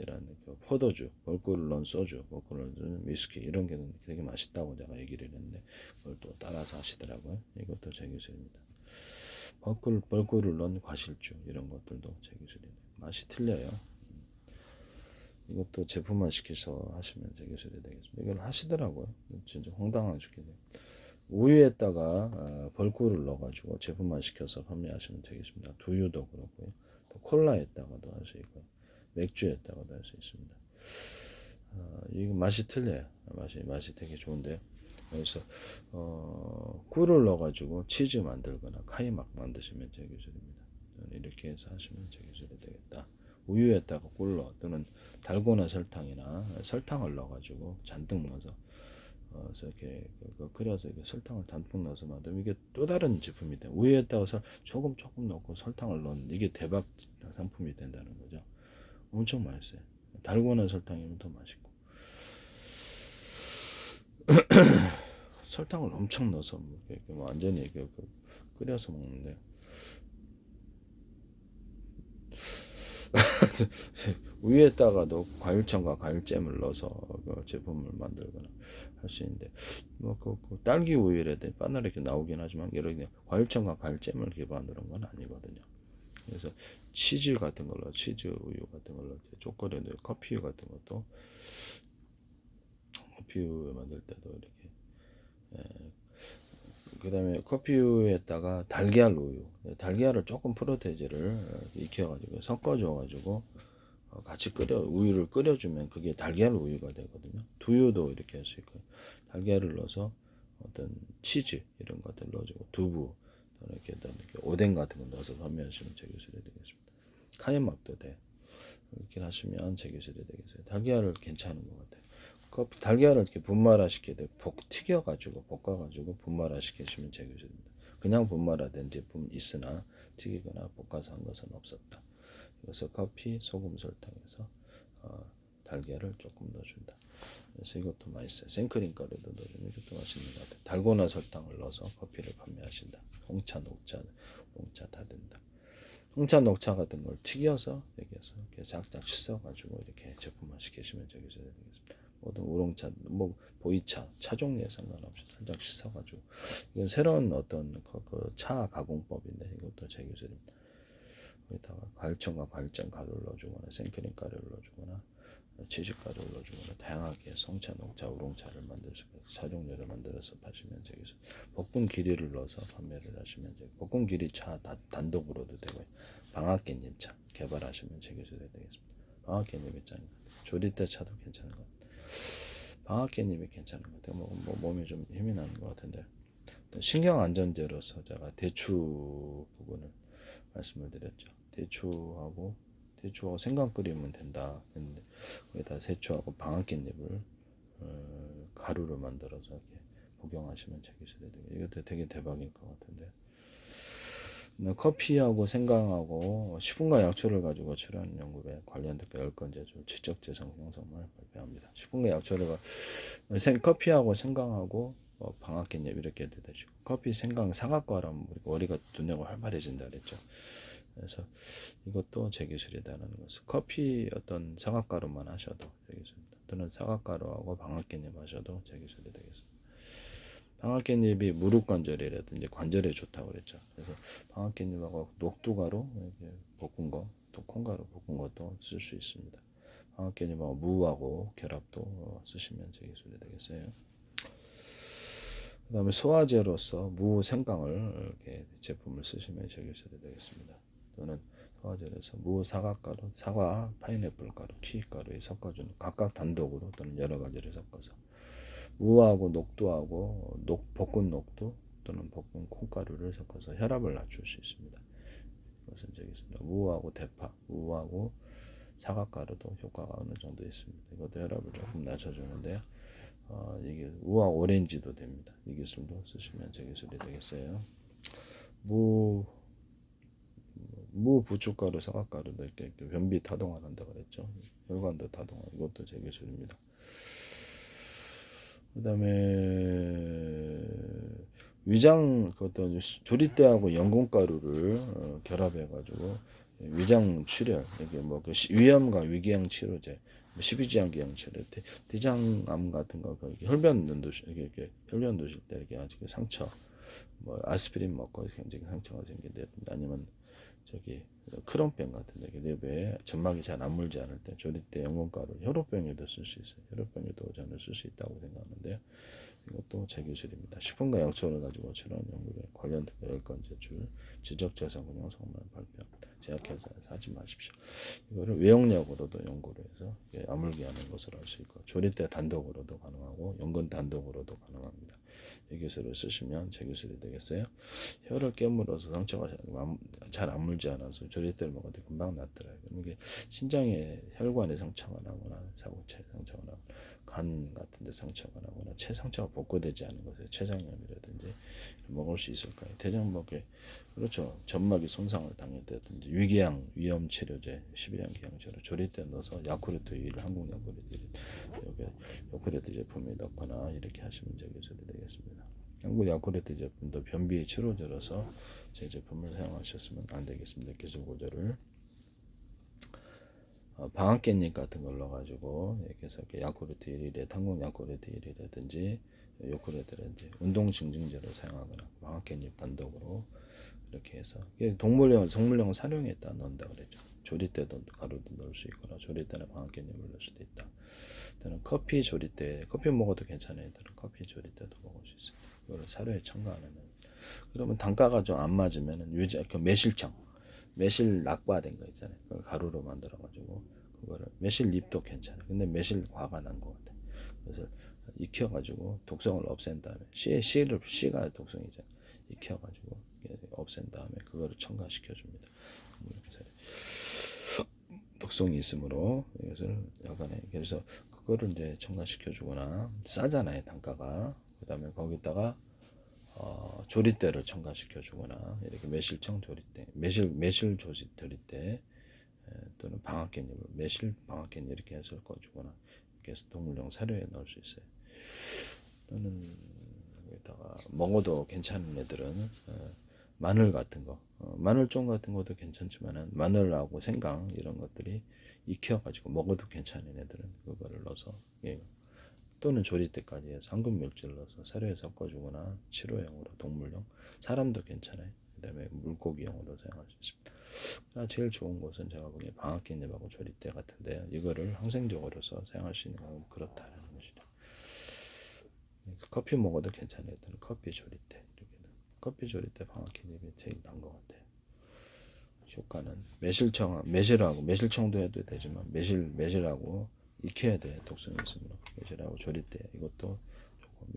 이런 그 포도주, 벌꿀을 넣은 소주, 벌꿀을 넣은 위스키 이런 게 되게 맛있다고 제가 얘기를 했는데 그걸 또 따라서 하시더라고요. 이것도 제 기술입니다. 벌꿀을 넣은 과실주 이런 것들도 제 기술이에요. 맛이 틀려요. 이것도 제품화 시켜서 하시면 제 기술이 되겠습니다. 이걸 하시더라고요. 진짜 황당한 죽겠네요. 우유에다가 벌꿀을 넣어가지고 제품화 시켜서 판매하시면 되겠습니다. 두유도 그렇고요. 또 콜라에다가도 할 수 있고요. 맥주에다가도 할 수 있습니다. 이거 맛이 틀려요. 맛이 되게 좋은데요. 그래서 꿀을 넣어가지고 치즈 만들거나 카이막 만드시면 제 기술입니다. 이렇게 해서 하시면 제 기술이 되겠다. 우유에다가 꿀 넣어 또는 달고나 설탕이나 설탕을 넣어가지고 잔뜩 넣어서 그래서 이렇게 끓여서 이렇게 설탕을 담뿍 넣어서 만들면 이게 또 다른 제품이 돼. 우유에다가 조금 넣고 설탕을 넣는 이게 대박 상품이 된다는 거죠. 엄청 맛있어요. 달고나 설탕이면 더 맛있고 설탕을 엄청 넣어서 뭐 완전히 끓여서 먹는데 우유에다가도 과일청과 과일잼을 넣어서 그 제품을 만들거나 할 수 있는데 그 딸기 우유라도 바나나 이렇게 나오긴 하지만 이렇게 과일청과 과일잼을 기반으로 한 건 아니거든요. 그래서 치즈 같은 걸로 치즈 우유 같은 걸로 초콜릿 커피 같은 것도 커피 우유 만들 때도 이렇게 그 다음에 커피우유에다가 달걀 우유 달걀을 조금 프로테이즈를 익혀가지고 섞어줘가지고 같이 우유를 끓여주면 그게 달걀 우유가 되거든요. 두유도 이렇게 할 수 있고 달걀을 넣어서 어떤 치즈 이런 것들 넣어주고 두부 이렇게 오뎅 같은 거 넣어서 판매하시면 제 기술이 되겠습니다. 카이막도 돼. 이렇게 하시면 제 기술이 되겠어요. 달걀을 괜찮은 것 같아요. 달걀을 이렇게 분말화 시켜야 튀겨가지고 볶아가지고 분말화 시키시면 제 기술입니다. 그냥 분말화된 제품 있으나 튀기거나 볶아서 한 것은 없었다. 그래서 커피, 소금, 설탕에서 달걀을 조금 넣어준다. 그래서 이것도 맛있어요. 생크림 가루도 넣어주면 이것도 맛있는 것 같아요. 달고나 설탕을 넣어서 커피를 판매하신다. 홍차, 녹차, 홍차 다 된다. 홍차, 녹차 같은 걸 튀겨서 여기에서 이렇게 작작 씻어가지고 이렇게 제품화 시키시면 저기 되겠습니다. 모든 우롱차, 뭐 보이차, 차 종류에 상관없이 살짝 씻어가지고 이건 새로운 어떤 차 가공법인데 이것도 제 기술입니다. 거기다가 과일청과 과일잼 가루를 넣어주거나 생크림 가루를 넣어주거나 치즈 가루를 넣어주거나 다양하게 송차, 녹차, 우롱차를 만들어서 차 종류를 만들어서 파시면 제 기술. 볶은 기리를 넣어서 판매를 하시면 볶은 기리 차 단독으로도 되고요. 방앗깻잎 차 개발하시면 제 기술이 되겠습니다. 방앗깻잎이 짠 조리 때 차도 괜찮은 것 같아요. 방앗깻잎이 괜찮은 것 같아요. 뭐 몸이 좀 힘이 나는 것 같은데 신경 안전제로서 제가 대추 부분을 말씀을 드렸죠. 대추하고 생강 끓이면 된다. 근데 거기다 대추하고 방앗깻잎을 가루로 만들어서 이렇게 복용하시면 제 기술이 되고 이것도 되게 대박일 것 같은데. 커피하고 생강하고 시분과 약초를 가지고 출하는 연구에 관련된 10건 제조 지적재성 형성을 발표합니다. 시분과 약초를 커피하고 생강하고 방앗깻잎 이렇게 되죠. 커피, 생강, 사과과라면 머리가 두뇌가 활발해진다 그랬죠. 그래서 이것도 제 기술이다라는 것을 커피 어떤 사과가루만 하셔도 되겠습니다. 또는 사과가루하고 방앗깻잎 하셔도 제 기술이 되겠습니다. 방앗깻잎이 무릎 관절이라든지 관절에 좋다고 그랬죠. 그래서 방앗깻잎하고 녹두가루 이렇게 볶은 거 또 콩가루 볶은 것도 쓸 수 있습니다. 방앗개잎하고 무하고 결합도 쓰시면 제 기술이 되겠어요. 그 다음에 소화제로서 무 생강을 이렇게 제품을 쓰시면 제 기술이 되겠습니다. 또는 소화제로서 무 사과가루, 사과, 파인애플 가루, 키위가루에 섞어주는 각각 단독으로 또는 여러 가지를 섞어서 무하고 녹두하고 볶은 녹두 또는 볶은 콩가루를 섞어서 혈압을 낮출 수 있습니다. 이것은 저기 있습니다. 무하고 대파, 무하고 사과가루도 효과가 어느 정도 있습니다. 이것도 혈압을 조금 낮춰주는데요. 이게 우와 오렌지도 됩니다. 이 기술도 쓰시면 제 기술이 되겠어요. 무 부춧가루, 사과가루도 이렇게 변비 타동을 한다고 그랬죠. 혈관도 타동하고 이것도 제 기술입니다. 그다음에 위장 그것도 조리대하고 연근가루를 결합해가지고 위장 출혈 이게 뭐그 위염과 위궤양 치료제, 십이지향기형 치료, 대장암 같은 거 혈변 누실 이렇게 혈변 누실 때 이렇게 아주 상처 뭐 아스피린 먹고 굉장히 상처가 생긴다든지 아니면 저기 크론병 같은 데 뇌부에 점막이 잘 안 물지 않을 때 조리대 연근가루 혈우병에도 쓸 수 있어요. 혈우병에도 저는 쓸 수 있다고 생각하는데요. 이것도 제 기술입니다. 식품과 약초를 가지고 출원 연구에 관련된 10건 제출 지적재산 운영성만 발표합니다. 제약회사에서 하지 마십시오. 이거를 외용약으로도 연구를 해서 아물게 하는 것으로 할 수 있고 조리대 단독으로도 가능하고 연근 단독으로도 가능합니다. 이 기술을 쓰시면 제 기술이 되겠어요. 혀를 깨물어서 상처가 잘 안 물지 않아서 조리대를 먹어도 금방 낫더라고요. 이게 신장에 혈관에 상처가 나거나 사고체 상처가 나거나 간 같은 데 상처가 나거나 상처가 복구되지 않은 것에 췌장염이라든지 먹을 수 있을까요? 대장막에 그렇죠. 점막이 손상을 당했다든지 위궤양 위염 치료제 11양 기형제로 조리대 넣어서 야쿠르트 1 한국 야쿠르트 1 여기 야쿠르트 제품에 넣거나 이렇게 하시면 제 기술이 되겠습니다. 한국 야쿠르트 제품도 변비 치료제로서 제 제품을 사용하셨으면 안 되겠습니다. 기술 구조를 방앗깻잎 같은 걸 넣어가지고 이렇게 해서 야쿠르트 1일에 한국 야쿠르트 1이라든지 요구르트라든지 운동 증진제를 사용하거나 방앗깻잎 단독으로 이렇게 해서 동물용 사료에다 넣는다 그랬죠. 조리대도 가루도 넣을 수 있거나 조리대나 방앗깻잎을 넣을 수도 있다. 또는 커피 조리대 커피 먹어도 괜찮아요. 커피 조리대도 먹을 수 있어요. 이거를 사료에 첨가하는. 그러면 단가가 좀 안 맞으면은 그 매실 낙과된 거 있잖아요. 그걸 가루로 만들어 가지고 그거를 매실잎도 괜찮아요. 근데 매실과가 난 것 같아요. 그래서 익혀 가지고 독성을 없앤 다음에 씨가 독성이잖아요. 익혀 가지고 없앤 다음에 그거를 첨가시켜 줍니다. 독성이 있으므로 이것을 약간의 그래서 그거를 이제 첨가시켜 주거나 싸잖아요, 단가가. 그다음에 거기다가 조리대를 첨가시켜 주거나 이렇게 매실청 조리대, 매실 조리대 또는 방앗깻잎을 매실 방앗깻잎 이렇게 해서 섞어주거나 이렇게 해서 동물용 사료에 넣을 수 있어요. 또는 여기다가 먹어도 괜찮은 애들은 마늘 같은 거, 마늘종 같은 것도 괜찮지만은 마늘하고 생강 이런 것들이 익혀가지고 먹어도 괜찮은 애들은 그거를 넣어서 또는 조리 때까지 해서 황금 멸치를 넣어서 사료에 섞어주거나 치료용으로 동물용 사람도 괜찮아요. 그 다음에 물고기용으로 사용할 수 있습니다. 제일 좋은 것은 제가 보기에 방앗깻잎하고 조리대 같은데 이거를 항생적으로서 사용할 수 있는 건 그렇다는 것이죠. 커피 먹어도 괜찮아요. 커피 조리대 커피 조리대 방앗깻잎이 제일 나은 것 같아요. 효과는 매실청도 해도 되지만 매실하고 익혀야 돼. 독성이 있으므로 매실하고 조리대 이것도 조금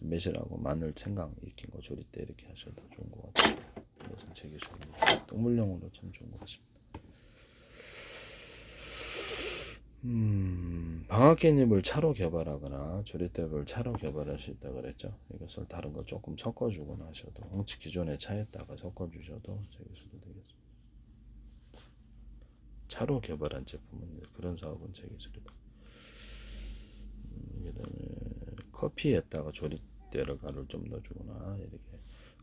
매실하고 마늘 생강 익힌 거 조리대 이렇게 하셔도 좋은 것 같아요. 이것은 제 기술입니다. 동물용으로 참 좋은 것 같습니다. 방앗깻잎을 차로 개발하거나 조리대를 차로 개발할 수 있다고 그랬죠. 이것을 다른 거 조금 섞어주거나 하셔도 기존의 차에다가 섞어주셔도 제 기술도 되겠습니다. 차로 개발한 제품은 그런 사업은 제 기술이다. 그다음에 커피에다가 조리대를 가루를 좀 넣어주거나 이렇게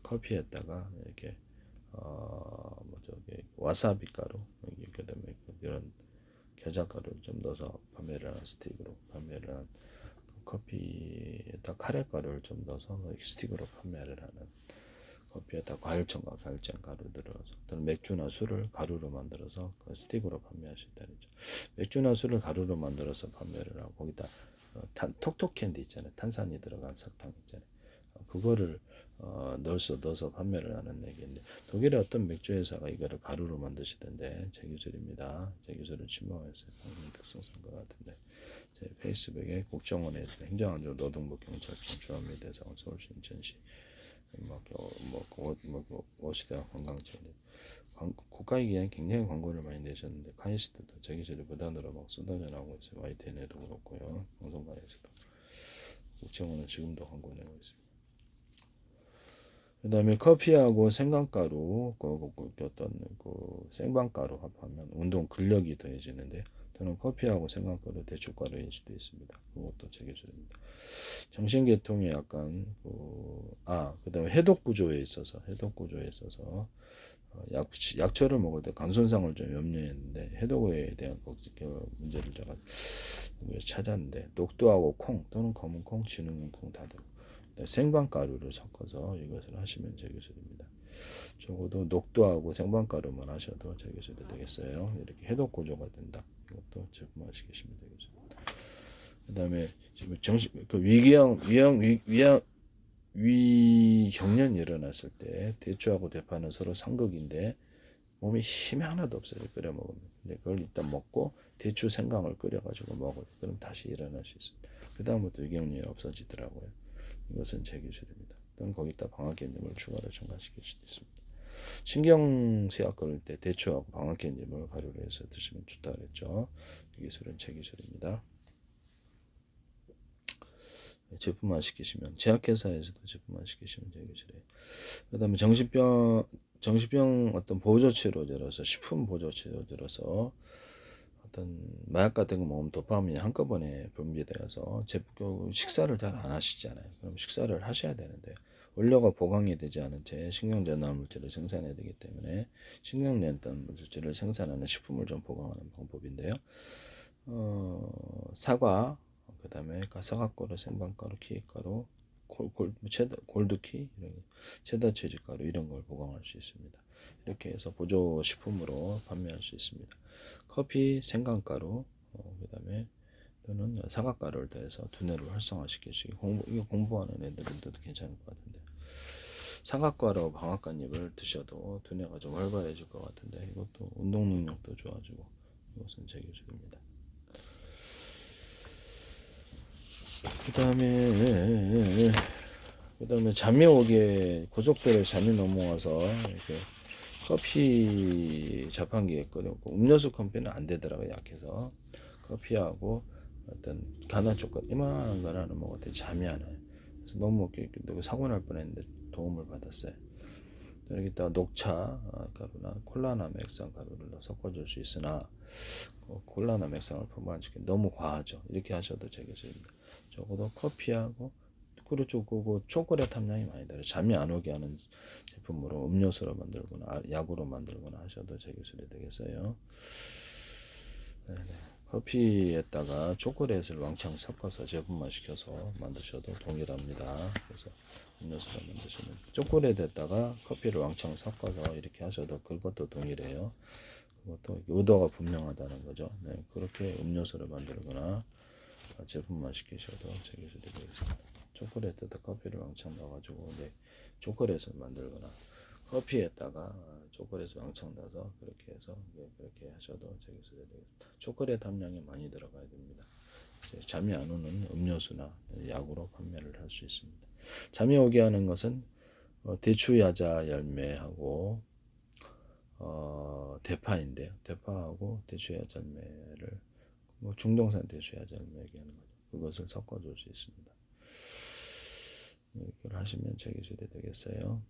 커피에다가 이렇게 와사비 가루 그다음에 이런 겨자가루를 좀 넣어서 판매를 하는 스틱으로 판매를 하는 커피에다 카레가루를 좀 넣어서 스틱으로 판매를 하는 커피에다 과일청과 과일잼 가루 들어서 또는 맥주나 술을 가루로 만들어서 그 스틱으로 판매하신다는 거죠. 맥주나 술을 가루로 만들어서 판매를 하고 거기다 톡톡 캔디 있잖아요. 탄산이 들어간 사탕 있잖아요. 그거를 넣어서 판매를 하는 얘기인데 독일의 어떤 맥주 회사가 이거를 가루로 만드시던데 제 기술입니다. 제 기술을 침범해서 특성상 것 같은데 제 페이스북에 국정원에 행정안전 노동부 경찰청 주한미 대상 서울시 인천시 오시대학 관광지 국가이기엔 굉장히 광고를 많이 내셨는데 카이스트도 제 기술이 무단으로 막 쏟아져 나오고 있어요. YTN에도 그렇고요. 방송관에서도 국정원은 지금도 광고 내고 있습니다. 그 다음에 커피하고 생강가루, 어떤 생강가루 합하면 운동 근력이 더해지는데, 또는 커피하고 생강가루 대추가루일 수도 있습니다. 그것도 제 기술입니다. 정신계통에 약간, 그 다음에 해독 구조에 있어서, 약초를 먹을 때 간손상을 좀 염려했는데, 해독에 대한 문제를 제가 찾았는데, 녹두하고 콩, 또는 검은 콩, 진흥 콩 다들 생강가루를 섞어서 이것을 하시면 제 기술입니다. 적어도 녹두하고 생강가루만 하셔도 제 기술이 되겠어요. 이렇게 해독 구조가 된다. 이것도 제품화시키시면 되겠습니다. 그 다음에 지금 위경련이 일어났을 때 대추하고 대파는 서로 상극인데 몸에 힘이 하나도 없어요. 끓여 먹으면. 근데 그걸 일단 먹고 대추 생강을 끓여가지고 먹어요. 그럼 다시 일어날 수 있습니다. 그 다음부터 위경련이 없어지더라고요. 이것은 제 기술입니다. 또는 거기다 방학개념을 추가로 첨가시킬 수도 있습니다. 신경쇠약 걸릴 때 대추하고 방학개념을 가루로 해서 드시면 좋다 그랬죠. 이 기술은 제 기술입니다. 제품화 시키시면 제약회사에서도 제품화 시키시면 제 기술이에요. 그 다음에 정신병 어떤 보조치료제로서 식품 보조치료제로서 어떤 마약 같은 거 먹으면 도파민이 한꺼번에 분비되어서 식사를 잘 안 하시잖아요. 그럼 식사를 하셔야 되는데 원료가 보강이 되지 않은 채 신경전달 물질을 생산해야 되기 때문에 신경전달 물질을 생산하는 식품을 좀 보강하는 방법인데요. 사과, 그 다음에 사과가루, 생강가루, 키가루, 골드키, 체다 치즈가루 이런 걸 보강할 수 있습니다. 이렇게 해서 보조 식품으로 판매할 수 있습니다. 커피, 생강가루, 그 다음에 또는 사과가루를 더해서 두뇌를 활성화시키시고 이거 공부하는 애들도 괜찮을 것 같은데 사과가루 방앗간잎을 드셔도 두뇌가 좀 활발해질 것 같은데 이것도 운동 능력도 좋아지고 이것은 제 기술입니다. 그 다음에 잠이 오게 고속도로에 잠이 넘어와서 이렇게 커피 자판기에 끓여고 음료수 커피는 안 되더라고요. 약해서 커피하고 어떤 가나 초콜릿 이만한 거라는 먹었더니 잠이 안 와요. 그래서 너무 사고 날 뻔했는데 도움을 받았어요. 여기다가 녹차 가루나 콜라나 맥상 가루를 섞어줄 수 있으나 콜라나 맥상을 포함시키면 너무 과하죠. 이렇게 하셔도 되겠습니다. 적어도 커피하고 그리고 초콜릿 함량이 많이 들어요. 잠이 안 오게 하는 제품으로 음료수로 만들거나 약으로 만들거나 하셔도 제 기술이 되겠어요. 네네. 커피에다가 초콜릿을 왕창 섞어서 제품화 시켜서 만드셔도 동일합니다. 그래서 음료수로 만드시면 초콜릿에다가 커피를 왕창 섞어서 이렇게 하셔도 그것도 동일해요. 그것도 의도가 분명하다는 거죠. 네, 그렇게 음료수를 만들거나 제품화 시키셔도 제 기술이 되겠습니다. 초콜릿에다 커피를 왕창 넣어가지고 초콜릿을 만들거나 커피에다가 초콜릿을 왕창 넣어서 그렇게 해서 그렇게 하셔도 제 기술이 되겠습니다. 초콜릿 함량이 많이 들어가야 됩니다. 잠이 안 오는 음료수나 약으로 판매를 할 수 있습니다. 잠이 오게 하는 것은 대추야자 열매하고 대파인데요. 대파하고 대추야자 열매를 중동산 대추야자 열매 얘기하는 거죠. 그것을 섞어줄 수 있습니다. 이걸 하시면 제 기술이 되겠어요.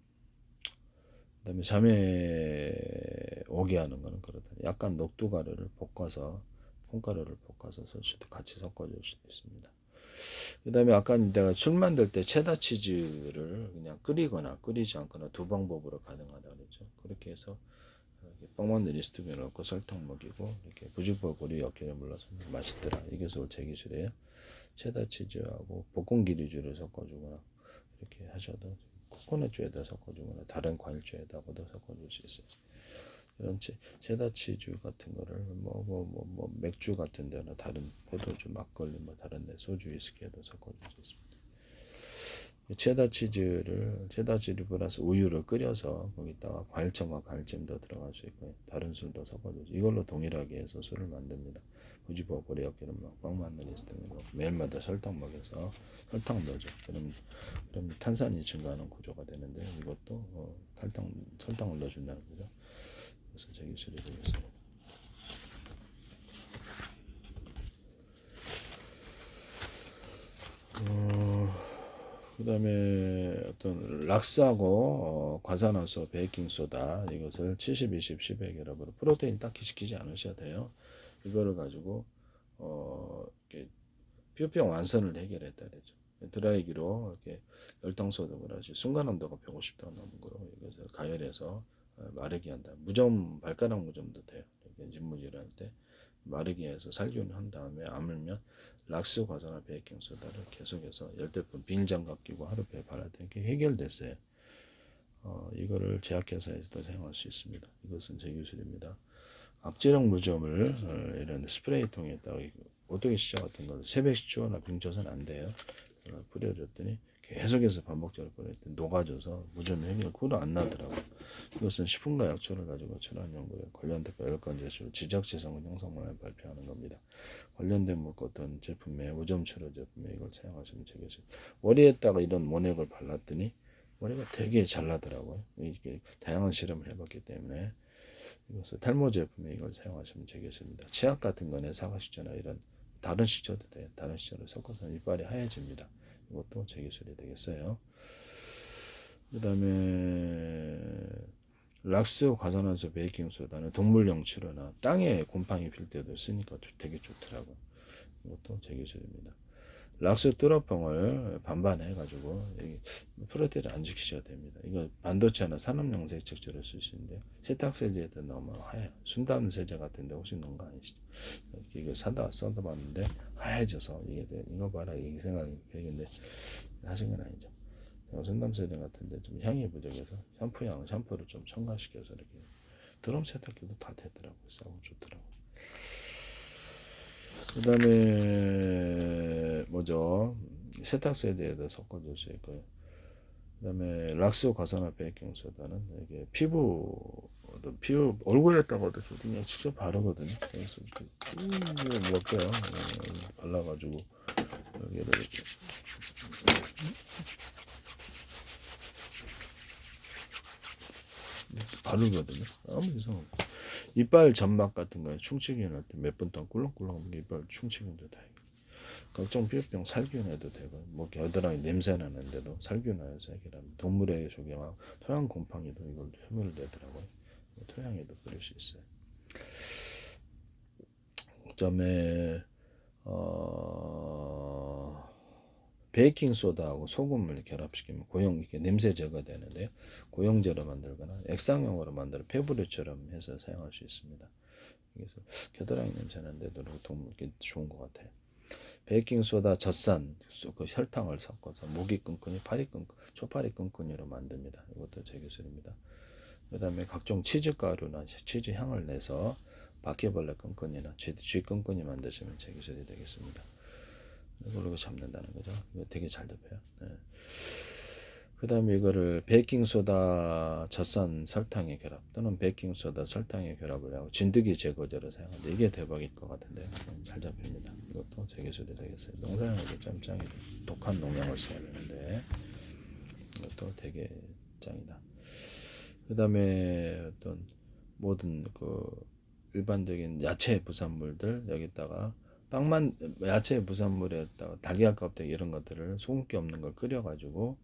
그 다음에 잠에 오게 하는 거는 그렇다. 약간 녹두가루를 볶아서 콩가루를 볶아서 같이 섞어줄 수도 있습니다. 그 다음에 아까 내가 술 만들 때 체다 치즈를 그냥 끓이거나 끓이지 않거나 두 방법으로 가능하다 그랬죠. 그렇게 해서 빵 리스트에 넣고 설탕 먹이고 이렇게 부직포구리 엿기를 물러서 맛있더라. 이게 제 기술이에요. 체다 치즈하고 볶음 기류주를 섞어주거나 이렇게 하셔도 코코넛주에다 섞어주거나 다른 과일주에다가도 섞어줄 수 있어요. 이런 체다 치즈 같은 거를 뭐 맥주 같은 데나 다른 포도주, 막걸리, 뭐 다른 데 소주, 위스키에도 섞어줄 수 있습니다. 체다 치즈 플러스 우유를 끓여서 거기다가 과일청과 과일잼도 들어갈 수 있고요. 다른 술도 섞어주죠. 이걸로 동일하게 해서 술을 만듭니다. 후지버 고리약기름 빵 만드는 시스템으로 매일마다 설탕 먹여서 설탕 넣어줘. 그럼 탄산이 증가하는 구조가 되는데 이것도 설탕을 넣어준다는 거죠. 그래서 제 기술이 되겠습니다. 그 다음에 어떤 락스하고 과산화수, 베이킹소다 이것을 70, 20, 10의 결합으로 프로테인 딱히 시키지 않으셔야 돼요. 이거를 가지고 이렇게 퓨평 완선을 해결했다 그랬죠. 드라이기로 이렇게 열탕 소독을 하지 순간 온도가 150도 넘은 거로 이것을 가열해서 마르게 한다. 무점 발가락 무점도 돼요. 이렇게 진무질 할 때 마르게 해서 살균을 한 다음에 아물면 락스 과산화 베이킹 소다를 계속해서 열대품 빈장갑 끼고 하루에 발라도 이게 해결됐어요. 이거를 제약회사에서도 사용할 수 있습니다. 이것은 제 기술입니다. 악재력 무좀을 이런 스프레이통에다가 오토기 시작 같은 걸 새벽씩 주거나 빙쳐서는 안 돼요. 뿌려줬더니 계속해서 반복적으로 뿌렸더니 녹아져서 무좀 해결 구로 안 나더라고요. 이것은 식품과 약초를 가지고 천연연구에 관련된 열건 제출 지적지성은 형성만을 발표하는 겁니다. 관련된 어떤 제품에 무좀 치료 제품에 이걸 사용하시면 되겠습니다. 머리에다가 이런 모넥을 발랐더니 머리가 되게 잘 나더라고요. 이게 다양한 실험을 해봤기 때문에 이것을 탈모 제품에 이걸 사용하시면 되겠습니다. 치약 같은 거는 사과시초나 이런 다른 시초도 돼요. 다른 시초를 섞어서 이빨이 하얘집니다. 이것도 제 기술이 되겠어요. 그 다음에 락스 과산화수 베이킹소다는 동물용 치료나 땅에 곰팡이 필 때도 쓰니까 되게 좋더라고요. 이것도 제 기술입니다. 락스 뚜러뻥을 반반 해가지고 프로테인을 안 지키셔야 됩니다. 이거 반도체나 산업용 세척제를 쓸 수 있는데 세탁세제에다 넣으면 하얘. 순단 세제 같은데 혹시 넣은 거 아니시죠? 이거 써봤는데 하얘져서 이거 봐라 이 생각이 되는데 하신 건 아니죠. 순단 세제 같은데 좀 향이 부족해서 샴푸를 좀 첨가시켜서 이렇게 드럼 세탁기도 다 되더라고요. 싸고 좋더라고요. 그 다음에 뭐죠? 세탁세제에다 섞어줄 수 있고요. 그 다음에 락스 과산화 베이킹소다는 이게 피부 얼굴에다가도 그냥 직접 바르거든요. 그래서 이렇게 몇 개요 발라가지고 여기를 바르거든요. 아무 이상 이빨 점막 같은 거에 충치기 날 때 몇 분 동안 꿀렁꿀렁 이빨 충치기도 다 각종 피부병 살균해도 되고 뭐 겨드랑이 냄새 나는데도 살균하여서 해결합니다. 동물의 조경하고 토양 곰팡이도 이걸 효면을 내더라고요. 토양에도 뿌릴 수 있어요. 그다음에 베이킹 소다하고 소금을 결합시키면 이렇게 냄새 제거되는데요. 고용제로 만들거나 액상용으로 만들어 페브리처럼 해서 사용할 수 있습니다. 그래서 겨드랑이 냄새 나는데도 동물께 좋은 것 같아요. 베이킹소다, 젖산, 그 혈탕을 섞어서 목이 끈끈이, 초파리 끈끈이로 만듭니다. 이것도 제 기술입니다. 그 다음에 각종 치즈가루나 치즈 향을 내서 바퀴벌레 끈끈이나 쥐 끈끈이 만드시면 제 기술이 되겠습니다. 이걸로 잡는다는 거죠. 이거 되게 잘 잡혀요. 네. 그 다음에 이거를 베이킹소다, 젖산, 설탕의 결합 또는 베이킹소다, 설탕의 결합을 하고 진드기 제거제로 사용하는데 이게 대박일 것 같은데 잘 잡힙니다. 이것도 제 기술이 되겠어요. 농사용에도 좀 짱이다. 독한 농약을 써야 되는데 이것도 되게 짱이다. 그 다음에 어떤 모든 그 일반적인 야채 부산물들 여기다가 야채 부산물에다가 달걀 껍데기 이런 것들을 소금기 없는 걸 끓여가지고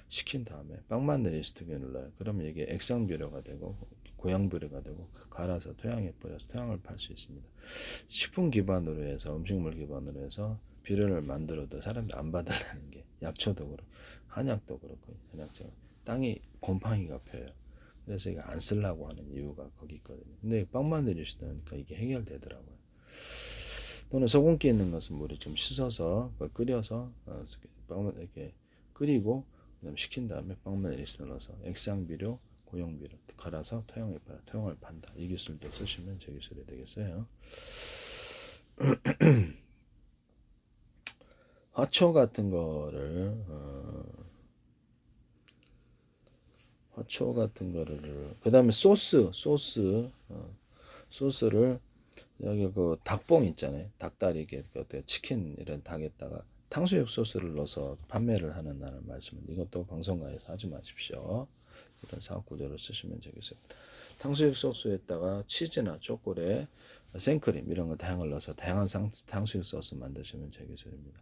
식힌 다음에 빵 만든 이스트균을 눌러요. 그러면 이게 액상비료가 되고 고향비료가 되고 갈아서 토양에 뿌려서 토양을 팔 수 있습니다. 식품 기반으로 해서 음식물 기반으로 해서 비료를 만들어도 사람들이 안 받아라는 게 약초도 그렇고 한약도 그렇고 한약처럼 땅이 곰팡이가 펴요. 그래서 이거 안 쓰려고 하는 이유가 거기 있거든요. 근데 빵 만들시다니까 이게 해결되더라고요. 또는 소금기 있는 것은 물에 좀 씻어서 끓여서 이렇게 끓이고 그다음 식힌 다음에 빵 메리스를 넣어서 액상비료, 고용비료 갈아서 토양을 판다. 이 기술도 쓰시면 제 기술이 되겠어요. 화초 같은 거를 그다음에 소스를 여기 그 닭봉 있잖아요. 닭다리 그 치킨 이런 닭에다가 탕수육 소스를 넣어서 판매를 하는 나는 말씀은 이것도 방송가에서 하지 마십시오. 이런 사업 구조를 쓰시면 되겠어요. 탕수육 소스에다가 치즈나 초콜릿, 생크림 이런 거 다양을 넣어서 다양한 탕수육 소스 만드시면 되겠습니다.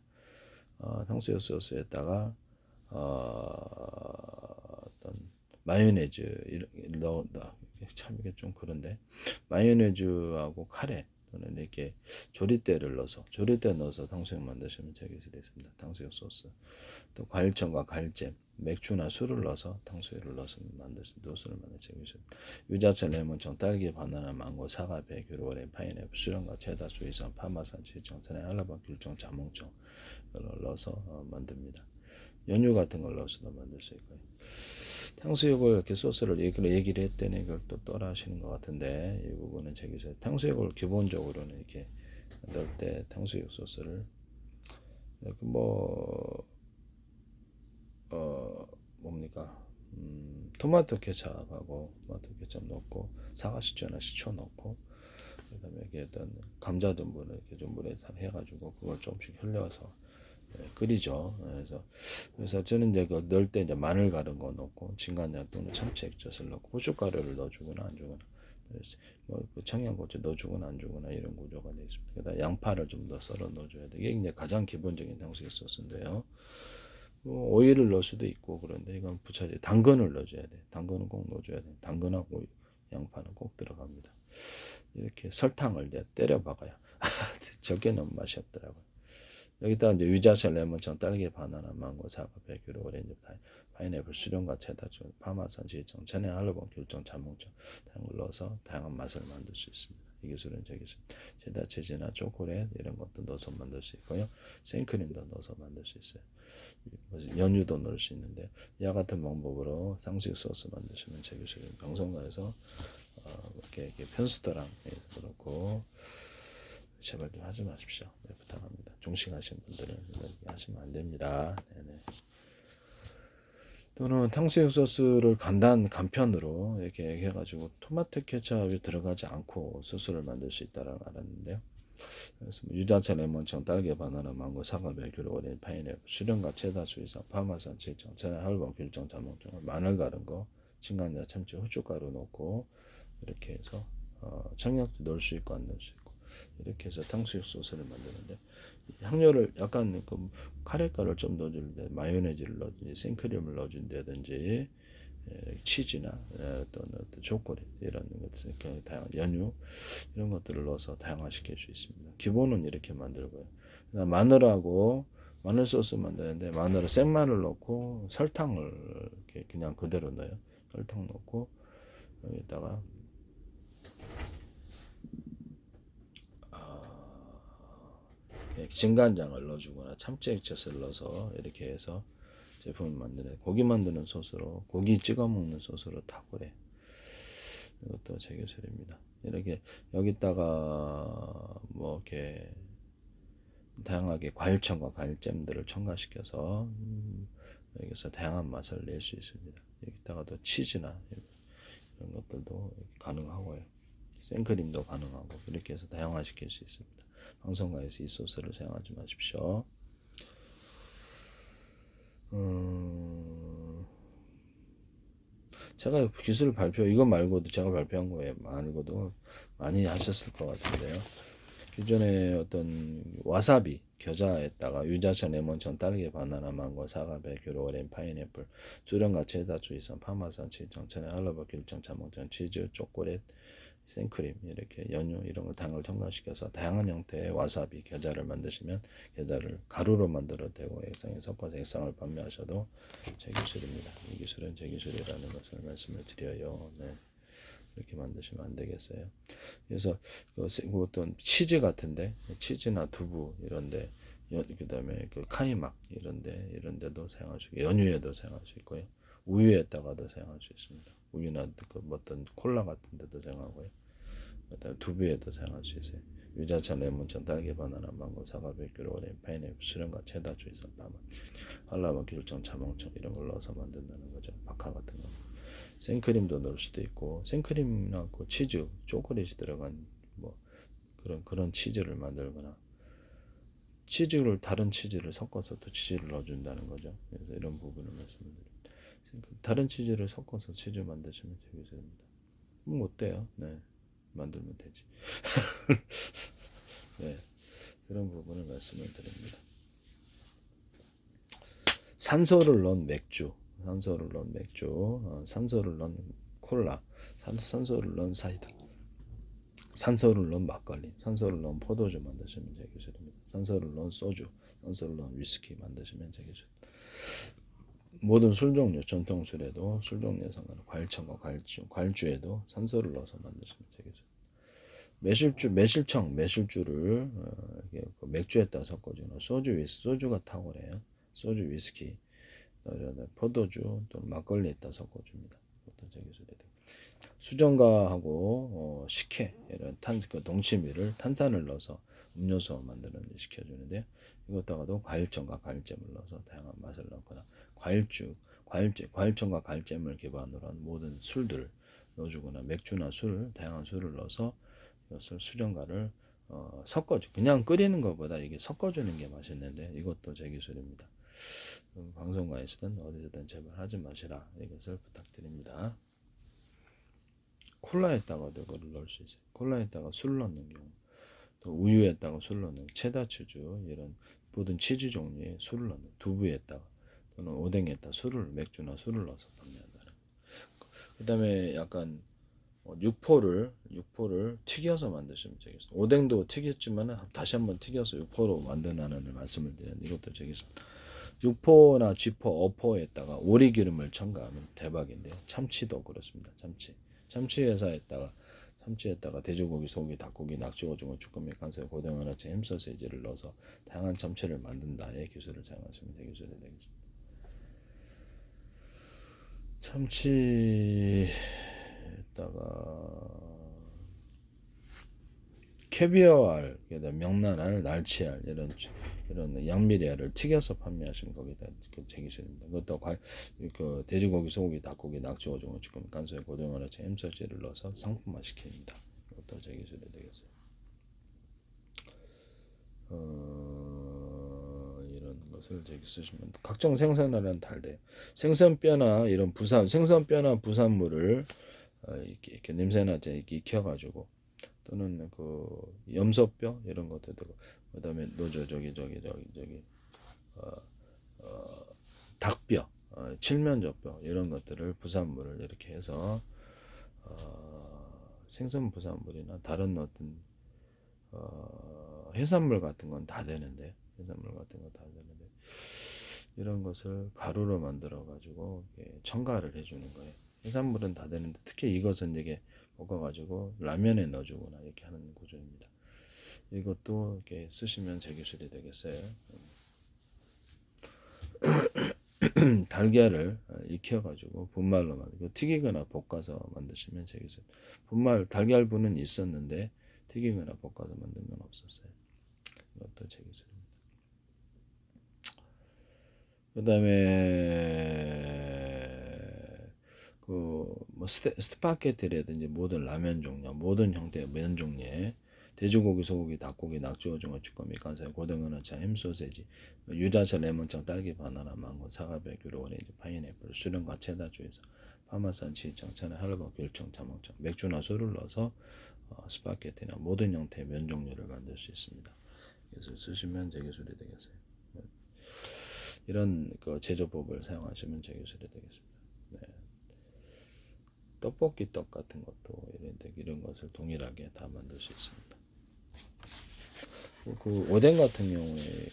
탕수육 소스에다가 어떤 마요네즈 참 이게 좀 그런데 마요네즈하고 카레 또는 이렇게 조리대 넣어서 탕수육 만드시면 되겠습니다. 탕수육 소스 또 과일청과 과일잼 맥주나 술을 넣어서 탕수육을 넣어서 소스를 만드시면 유자차, 레몬청, 딸기, 바나나, 망고, 사과, 배, 귤오렌, 파인애플, 수령과 체다, 주의성, 파마산, 치청, 천혜, 할라방, 귤청, 자몽청 이걸 넣어서 만듭니다. 연유 같은 걸 넣어서도 만들 수 있고요. 탕수육을 이렇게 소스를 얘기를 했더니 이걸 또 따라 하시는 것 같은데 이 부분은 제기서 탕수육을 기본적으로는 이렇게 넣을 때 탕수육 소스를 이렇게 뭡니까 토마토 케첩하고 토마토 케첩 넣고 사과 식초나 식초 넣고 그다음에 이게 어떤 감자 전분을 이렇게 좀 물에 해가지고 그걸 조금씩 흘려서 끓이죠. 그래서 저는 이제 그 넣을 때 이제 마늘 갈은 거 넣고 진간장 또는 참치 액젓을 넣고 고춧가루를 넣어주거나 안 주거나 뭐그 청양고추 넣어주거나 안 주거나 이런 구조가 되어 있습니다. 그다음 양파를 좀 더 썰어 넣어줘야 돼. 이게 이제 가장 기본적인 탕수육 소스인데요. 뭐 오일을 넣을 수도 있고 그런데 이건 부차지 당근을 넣어줘야 돼. 당근은 꼭 넣어줘야 돼. 당근하고 양파는 꼭 들어갑니다. 이렇게 설탕을 이제 때려 박아요. 적게 넣으면 맛이 없더라고요. 여기다 이제 유자차, 레몬청, 딸기, 바나나, 망고, 사과, 배귤, 오렌지, 파인애플, 수령과 체다, 파마산, 지청, 천혜, 할로본, 귤청, 자몽청 다양한 걸 넣어서 다양한 맛을 만들 수 있습니다. 이 기술은 저 기술. 체다 치즈나 초콜릿 이런 것도 넣어서 만들 수 있고요. 생크림도 넣어서 만들 수 있어요. 연유도 넣을 수 있는데 이와 같은 방법으로 탕수육 소스 만드시면 제 기술은 방송가에서 이렇게 편수도랑 그렇고 제발 좀 하지 마십시오. 네, 부탁합니다. 중식하시는 분들은 이렇게 하시면 안 됩니다. 네네. 또는 탕수육 소스를 간편으로 이렇게 해가지고 토마토 케첩이 들어가지 않고 소스를 만들 수 있다라고 알았는데요. 그래서 유자차, 레몬청, 딸기, 바나나, 망고, 사과, 귤, 오렌지, 파인애플, 수령과 체다, 수이상, 파마산, 칠청, 천혜, 할방, 귤청, 자몽청, 마늘 갈은 거, 진간장, 참치, 후춧가루 넣고 이렇게 해서 청약도 넣을 수 있고 안 넣을 수 있고 이렇게 해서 탕수육 소스를 만드는데 향료를 약간 그 카레가루를 좀 넣어주는데 마요네즈를 넣든지 생크림을 넣어준다든지 치즈나 어떤 초콜릿 이런 것들 다양한 연유 이런 것들을 넣어서 다양화시킬 수 있습니다. 기본은 이렇게 만들고요. 마늘하고 마늘 소스 만드는데 마늘을 생마늘 넣고 설탕을 이렇게 그냥 그대로 넣어요. 설탕 넣고 여기다가 진간장을 넣어주거나 참치 액젓을 넣어서 이렇게 해서 제품을 만드는 고기 만드는 소스로 고기 찍어 먹는 소스로 탁구래. 이것도 제 기술입니다. 이렇게 여기다가 뭐 이렇게 다양하게 과일청과 과일잼들을 첨가시켜서 여기서 다양한 맛을 낼 수 있습니다. 여기다가 또 치즈나 이런 것들도 가능하고요. 생크림도 가능하고 이렇게 해서 다양화시킬 수 있습니다. 방송가에서 이 소스를 사용하지 마십시오. 제가 기술 이거 말고도 제가 발표한 거에 말고도 많이 하셨을 것 같은데요. 기존에 어떤 와사비 겨자에다가 유자차, 레몬청, 딸기, 바나나, 망고, 사과, 귤, 오렌지, 파인애플, 주령과 체다, 주의성, 파마산, 칠청, 천혜, 할로바, 귤청, 자몽청, 치즈, 초콜릿, 생크림 이렇게 연유 이런 걸 다양을 첨가시켜서 다양한 형태의 와사비 겨자를 만드시면 겨자를 가루로 만들어도 되고 액상에 섞어서 액상을 판매하셔도 제 기술입니다. 이 기술은 제 기술이라는 것을 말씀을 드려요. 네. 이렇게 만드시면 안 되겠어요. 그래서 그 어떤 치즈 같은데 치즈나 두부 이런데 그다음에 그 카이막 이런 데도 사용할 수 있고 연유에도 사용할 수 있고요. 우유에다가도 사용할 수 있습니다. 우유나 그 어떤 콜라 같은 데도 사용하고요. 그다음에 두부에도 사용할 수 있어요. 유자차, 레몬차, 딸기, 바나나, 망고, 사과, 백규로 오렌지, 파인애플, 수령과 체다, 주이사, 바만, 한라봉, 귤청, 자몽청 이런 걸 넣어서 만든다는 거죠. 바카 같은 거. 생크림도 넣을 수도 있고 생크림이나 그 치즈, 초콜릿이 들어간 뭐 그런 치즈를 만들거나 치즈를 다른 치즈를 섞어서 또 치즈를 넣어준다는 거죠. 그래서 이런 부분을 말씀드립니다. 다른 치즈를 섞어서 치즈 만드시면 되겠습니다. 어때요? 네, 만들면 되지. 네, 그런 부분을 말씀을 드립니다. 산소를 넣은 맥주, 산소를 넣은 맥주, 산소를 넣은 콜라, 산소를 넣은 사이다, 산소를 넣은 막걸리, 산소를 넣은 포도주 만드시면 되겠습니다. 산소를 넣은 소주, 산소를 넣은 위스키 만드시면 되겠습니다. 모든 술 종류, 전통 술에도 술 종류에 상관없이 과일청과 과일주에도 산소를 넣어서 만드시면 되겠습니다. 매실주를 맥주에다 섞어주는 소주가 탁월해요. 소주, 위스키, 포도주 또는 막걸리에다 섞어줍니다. 수정과하고 식혜 이런 그 동치미를 탄산을 넣어서 음료수 만드는 데 시켜주는데요. 이것다가도 과일청과 과일잼을 넣어서 다양한 맛을 넣거나 과일청과 과일잼을 기반으로 한 모든 술들을 넣어주거나 맥주나 다양한 술을 넣어서 이것을 수정과를 섞어주. 그냥 끓이는 것보다 이게 섞어주는 게 맛있는데 이것도 제 기술입니다. 방송가에서든 어디서든 제발 하지 마시라 이것을 부탁드립니다. 콜라에다가도 그걸 넣을 수 있어요. 콜라에다가 술 넣는 경우, 또 우유에다가 술 넣는 체다치즈 이런 모든 치즈 종류의 술을 넣는 두부에다가 또는 오뎅에다가 맥주나 술을 넣어서 판매한다는. 그다음에 약간 육포를 튀겨서 만드시면 되겠습니다. 오뎅도 튀겼지만 다시 한번 튀겨서 육포로 만드는 말씀을 드리는 이것도 되겠습니다. 육포나 쥐포, 어포에다가 오리기름을 첨가하면 대박인데요. 참치도 그렇습니다. 참치에다가 돼지고기, 소고기, 닭고기, 낙지, 오징어, 쭈꾸미, 간장, 고등어, 야채, 햄 소시지를 넣어서 다양한 참치를 만든다의 기술을 사용하시면 되겠습니다. 참치에다가 캐비어알, 명란알, 날치알 이런 양미리알을 튀겨서 판매하시면 거기다 제기시됩니다. 그것도 그 돼지고기, 소고기, 닭고기, 낙지, 오징어, 쭈꾸미, 간소에 고등어, 야채, 햄 소시지를 넣어서 상품화 시킵니다. 이것도 제기시이 되겠어요. 이런 것을 쓰시면 각종 생선이라는 달대 생선뼈나 부산물을 이렇게 냄새나 이렇게 익혀가지고 또는 그 염소뼈 이런 것들도 그다음에 닭뼈, 칠면조뼈 이런 것들을 부산물을 이렇게 해서 생선 부산물이나 다른 어떤 해산물 같은 건 다 되는데 이런 것을 가루로 만들어 가지고 첨가를 해주는 거예요. 해산물은 다 되는데 특히 이것은 이게 볶아가지고 라면에 넣어주거나 이렇게 하는 구조입니다. 이것도 이렇게 쓰시면 제기술이 되겠어요. 달걀을 익혀가지고 분말로 만들고 튀기거나 볶아서 만드시면 제기술. 달걀분은 있었는데 튀기거나 볶아서 만든 건 없었어요. 이것도 제기술입니다. 그 다음에 뭐 스파게티라든지 모든 라면 종류, 모든 형태의 면 종류에 돼지고기, 소고기, 닭고기, 낙지, 오징어, 쭈꾸미, 간살, 고등어, 나차, 햄 소세지, 유자차, 레몬청, 딸기, 바나나, 망고, 사과, 백규로, 오렌지, 파인애플, 수령과 체다 주에서 파마산, 치청, 차나, 할바, 귤청, 자몽청, 맥주나 술을 넣어서 스파게티나 모든 형태의 면 종류를 만들 수 있습니다. 그래서 쓰시면 제기술이 되겠어요. 이런 제조법을 사용하시면 제기술이 되겠습니다. 네. 떡볶이 떡 같은 것도 이런 것을 동일하게 다 만들 수 있습니다. 그 오뎅 같은 경우에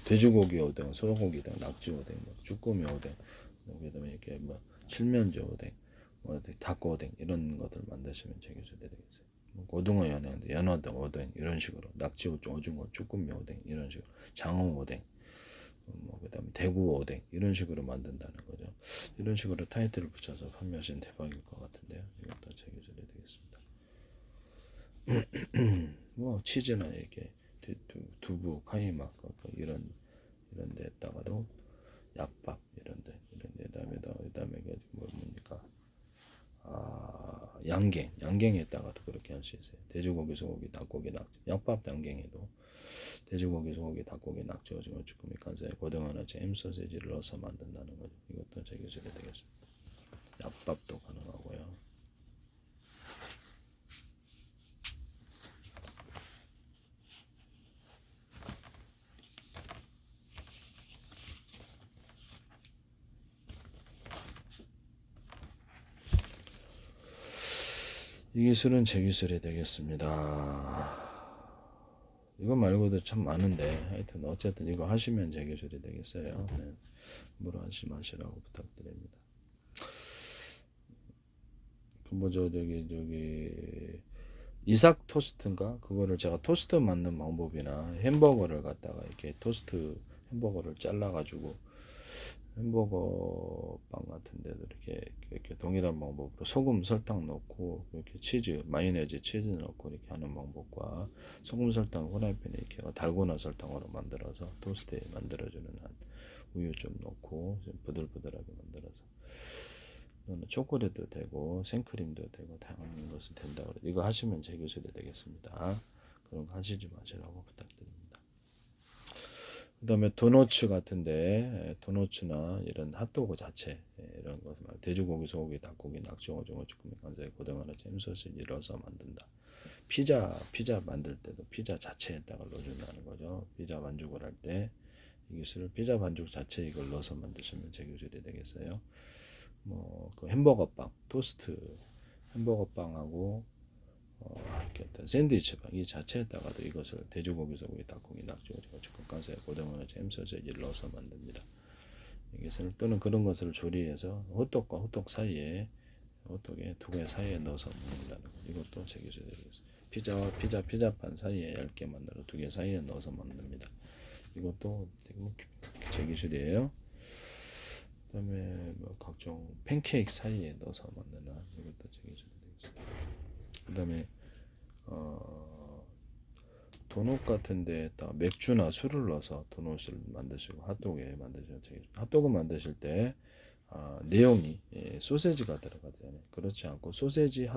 돼지고기 오뎅, 소고기 오뎅, 낙지 오뎅, 쭈꾸미 오뎅, 그다음에 이렇게 칠면조 오뎅, 닭고오뎅 이런 것들 만드시면 제기술이 되겠어요. 고등어, 연어 등 오뎅 이런 식으로, 낙지, 오징어, 쭈꾸미 오뎅 이런 식으로, 장어 오뎅, 그다음에 대구 오뎅 이런 식으로 만든다는 거죠. 이런 식으로 타이틀을 붙여서 판매하시면 대박일 것 같은데요. 이것도 제 기술이 되겠습니다. 뭐 치즈나 이렇게 두부, 카이막 이런 데다가도 약밥 이런 데다음에 그다음에 뭡니까? 양갱에다가도 그렇게 할 수 있어요. 돼지고기, 소고기, 닭고기, 낙지, 양밥 양갱에도 돼지고기, 소고기, 닭고기, 낙지, 오징어, 쭈꾸미, 간사에 고등어나 잼, 소세지를 넣어서 만든다는 거죠. 이것도 제 기술이 되겠습니다. 약밥도 가능하고요. 이 기술은 제 기술이 되겠습니다. 이거 말고도 참 많은데 하여튼 어쨌든 이거 하시면 제 기술이 되겠어요. 네. 물어하지 마시라고 부탁드립니다. 저기 이삭 토스트인가 그거를 제가 토스트 만든 방법이나 햄버거를 갖다가 이렇게 토스트 햄버거를 잘라가지고 햄버거 빵 같은 데도 이렇게 동일한 방법으로 소금, 설탕 넣고 이렇게 치즈, 마요네즈, 치즈 넣고 이렇게 하는 방법과 소금, 설탕 후라이팬에 이렇게 달고나 설탕으로 만들어서 토스트에 만들어주는 한 우유 좀 넣고 좀 부들부들하게 만들어서 초콜릿도 되고 생크림도 되고 다양한 것이 된다고 그래요. 이거 하시면 제 기술이 되겠습니다. 그런 거 하시지 마시라고 부탁드립니다. 그 다음에 도너츠 같은데 도너츠나 이런 핫도그 자체 이런 것 돼지고기, 소고기, 닭고기, 낙지, 오징어, 쭈꾸미, 간사에 고등어나 잼, 소시지 넣어서 만든다. 피자 만들 때도 피자 자체에다가 넣어준다는 거죠. 피자 반죽을 할 때 이 기술을 피자 반죽 자체 이걸 넣어서 만드시면 제 기술이 되겠어요. 그 햄버거 빵, 토스트 햄버거 빵하고 이렇게 샌드위치 빵 이 자체에다가도 이것을 돼지고기, 소고기, 닭고기, 낙지, 오징어, 쭈꾸미, 고등어나 잼, 소시지를 넣어서 만듭니다. 이것을 또는 그런 것을 조리해서 호떡과 호떡 사이에 호떡에 두 개 사이에 넣어서 먹는다는 것. 이것도 제 기술이 되겠습니다. 피자와 피자판 사이에 얇게 만들어 두 개 사이에 넣어서 만듭니다. 이것도 제 기술이에요. 그다음에 각종 팬케이크 사이에 넣어서 만드는 이것도 제 기술이 되겠습니다. 그다음에 도넛 같은 데에다 맥주나 술을 넣어서 도넛을 만드시고 핫도그에 만드시면 핫도그 만드실 때 내용이 소세지가 들어가잖아요. 그렇지 않고 소세지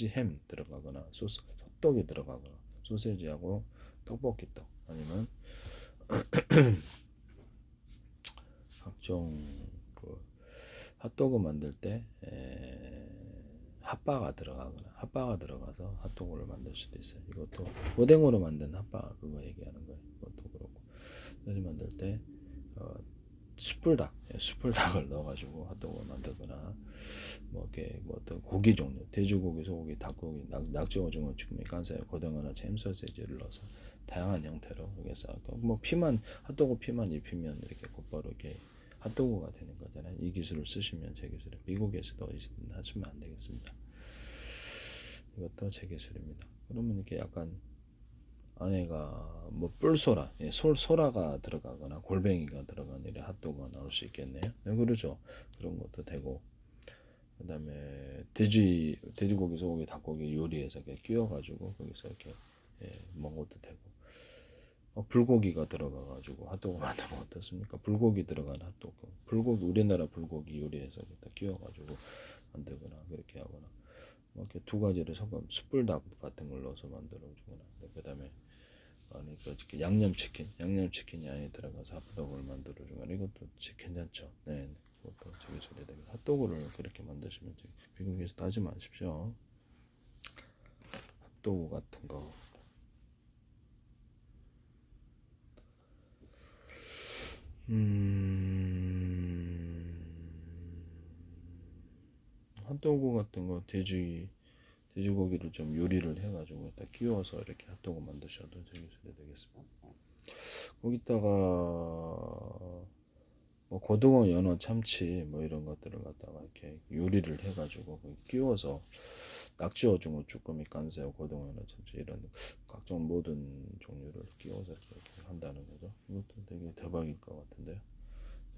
햄 들어가거나 헛떡이 들어가거나 소세지하고 떡볶이떡 아니면 각종 그 핫도그 만들 때 핫바가 들어가서 핫도그를 만들 수도 있어요. 이것도 오뎅으로 만든 핫바 그거 얘기하는 거예요. 이것도 그렇고 소세지 만들 때 숯불닭을 넣어가지고 핫도그를 만들거나 이렇게 어떤 고기 종류, 돼지고기, 소고기, 닭고기, 낙지, 오징어, 쭈꾸미, 간사에 고등어나 잼, 소시지를 넣어서 다양한 형태로 이렇게 쌓고 핫도그 피만 입히면 이렇게 곧바로 이렇게 핫도그가 되는 거잖아요. 이 기술을 쓰시면 제 기술을 미국에서도 하시면 안 되겠습니다. 이것도 제 기술입니다. 그러면 이렇게 약간 안에가 뿔소라, 소라가 들어가거나 골뱅이가 들어간 이런 핫도그가 나올 수 있겠네요. 그러죠. 그런 것도 되고, 그 다음에 돼지고기, 소고기, 닭고기 요리해서 이렇게 끼워가지고 거기서 이렇게 먹어도 되고, 불고기가 들어가가지고 핫도그 만들면 어떻습니까? 불고기 들어간 핫도그, 우리나라 불고기 요리해서 다 끼워가지고 만들거나 그렇게 하거나, 이렇게 두 가지를 섞어 숯불닭 같은 걸 넣어서 만들어주거나, 그 다음에 양념치킨이 안에 들어가서 핫도그를 만들어주거나 이것도 괜찮죠. 네, 그것도 되게 소리되고 핫도그를 그렇게 만드시면 미국에서 하지 마십시오. 핫도그 같은 거. 핫도그 같은 거 돼지고기를 좀 요리를 해가지고 딱 끼워서 이렇게 핫도그 만드셔도 되게 되겠습니다. 거기다가 고등어, 연어, 참치 이런 것들을 갖다가 이렇게 요리를 해가지고 끼워서 낙지 오징어 쭈꾸미 깐새우 고등어나 전체 이런 각종 모든 종류를 끼워서 이렇게 한다는 거죠. 이것도 되게 대박일 것 같은데요.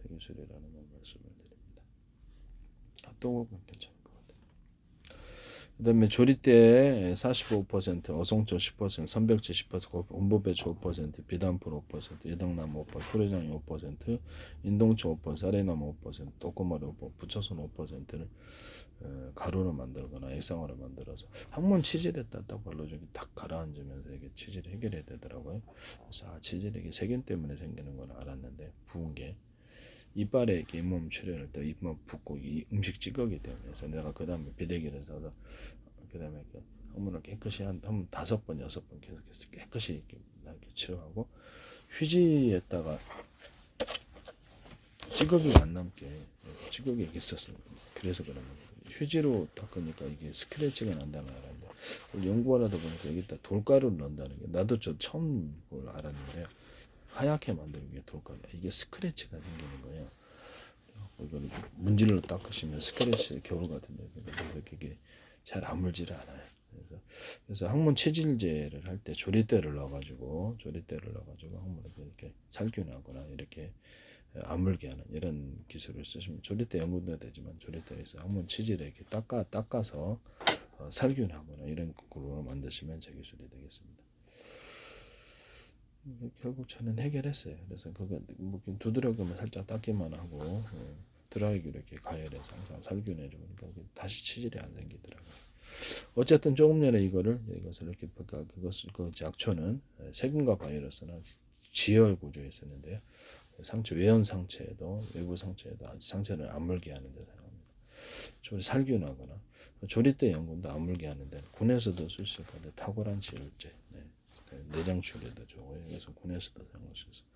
세기술이라는 걸 말씀을 드립니다. 핫도그는 괜찮을 것 같아요. 그 다음에 조리대 45%, 어성초 10%, 선벽지 10%, 온보배추 5%, 비단풀 5%, 여덕나무 5%, 토래장이 5%, 인동초 5%, 쌀에나무 5%, 또꼬마리 5%, 부처순 5%를 가루로 만들거나 액상으로 만들어서 항문 치질에다 딱 발라주기 딱 가라앉으면서 이게 치질이 해결해야 되더라고요. 그래서 치질이 이게 세균 때문에 생기는 건 알았는데 부은 게 이빨에 이렇게 잇몸 출혈할 때 잇몸 붓고 이 음식 찌꺼기 때문에 그래서 내가 그 다음에 비대기를 사서 그 다음에 항문을 깨끗이 한 5번 6번 계속해서 깨끗이 이렇게 치료하고 휴지에다가 찌꺼기가 안 남게 찌꺼기가 있었어요. 그래서 그런 거예요. 휴지로 닦으니까 이게 스크래치가 난다는 걸 알았는데 연구하다 보니까 여기다 돌가루를 넣는다는 게 나도 저 처음 그걸 알았는데 하얗게 만들기 위해 돌가루 이게 스크래치가 생기는 거예요. 이걸 문질러 닦으시면 스크래치 겨울 같은 데서 그래서 그게 잘 아물지를 않아요. 그래서 항문 치질제를 할 때 조리대를 넣어가지고 항문을 이렇게 살균하거나 이렇게 아물게 하는 이런 기술을 쓰시면 조리대 연구도 되지만 조리대에서 항문 치질에 이렇게 닦아서 살균하거나 이런 걸로 만드시면 제 기술이 되겠습니다. 결국 저는 해결했어요. 그래서 그거 뭐 두드려보면 살짝 닦기만 하고 드라이기로 이렇게 가열해서 항상 살균해 주니까 다시 치질이 안 생기더라고요. 어쨌든 조금 전에 이것을 이렇게 그것을 그 약초는 세균과 바이러스나 지혈 구조에 있었는데요. 상처 외연 상처에도 외부 상처에도 상처를 안 물게 하는 데 사용합니다. 조리 살균하거나 조리대 연고도 안 물게 하는데 군에서도 쓸 수 있는데 탁월한 지혈제, 내장 출혈도 좋고요. 그래서 군에서도 사용할 수 있어요.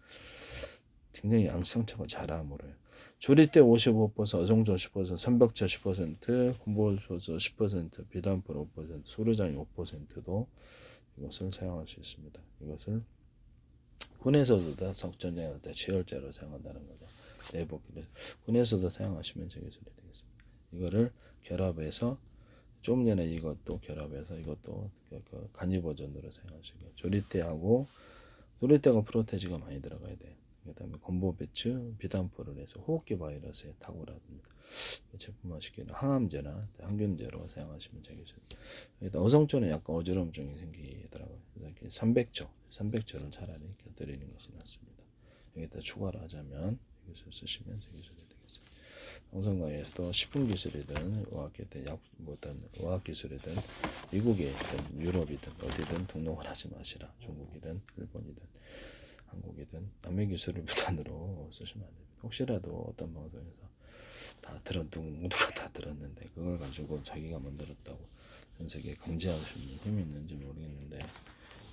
굉장히 양상처가 잘 아물어요. 조리대 55%, 어종조 10%, 선벽자 10%, 군보소서 10%, 비단풀 5%, 소르장이 5%도 이것을 사용할 수 있습니다. 이것을 군에서도 다 석전쟁할 때 지혈제로 사용한다는 거죠. 내복 군에서도 사용하시면 제 기술이 되겠습니다. 이거를 결합해서 좀 전에 이것도 결합해서 이것도 간이 버전으로 사용하시고 조리대가 프로테지가 많이 들어가야 돼요. 그다음에 건보배추, 비단포를 해서 호흡기 바이러스에 탁월합니다. 제품화시키는 항암제나 항균제로 사용하시면 되겠습니다. 어성초는 약간 어지럼증이 생기더라고요. 이렇게 300초를 차라리 곁들이는 것이 낫습니다. 여기다 추가를 하자면 이것을 쓰시면 되겠습니다. 방송가에서도 식품 기술이든 의학 기술이든 미국이든 유럽이든 어디든 등록을 하지 마시라. 중국이든 일본이든 한국이든 남의 기술을 무단으로 쓰시면 안 됩니다. 혹시라도 어떤 방송에서 누가 다 들었는데 그걸 가지고 자기가 만들었다고 전 세계에 강제할 수 있는 힘이 있는지 모르겠는데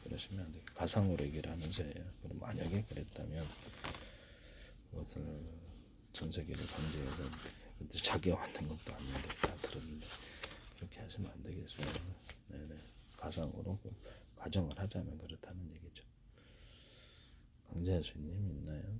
그러시면 안 돼요. 가상으로 얘기를 하면서예요. 그럼 만약에 그랬다면 그것을 전 세계를 강제해서 자기가 만든 것도 아닌데 다 들었는데 그렇게 하시면 안 되겠어요. 네네. 가상으로 가정을 하자면 그렇다는 얘기죠. 강제할 수 있는 힘이 있나요?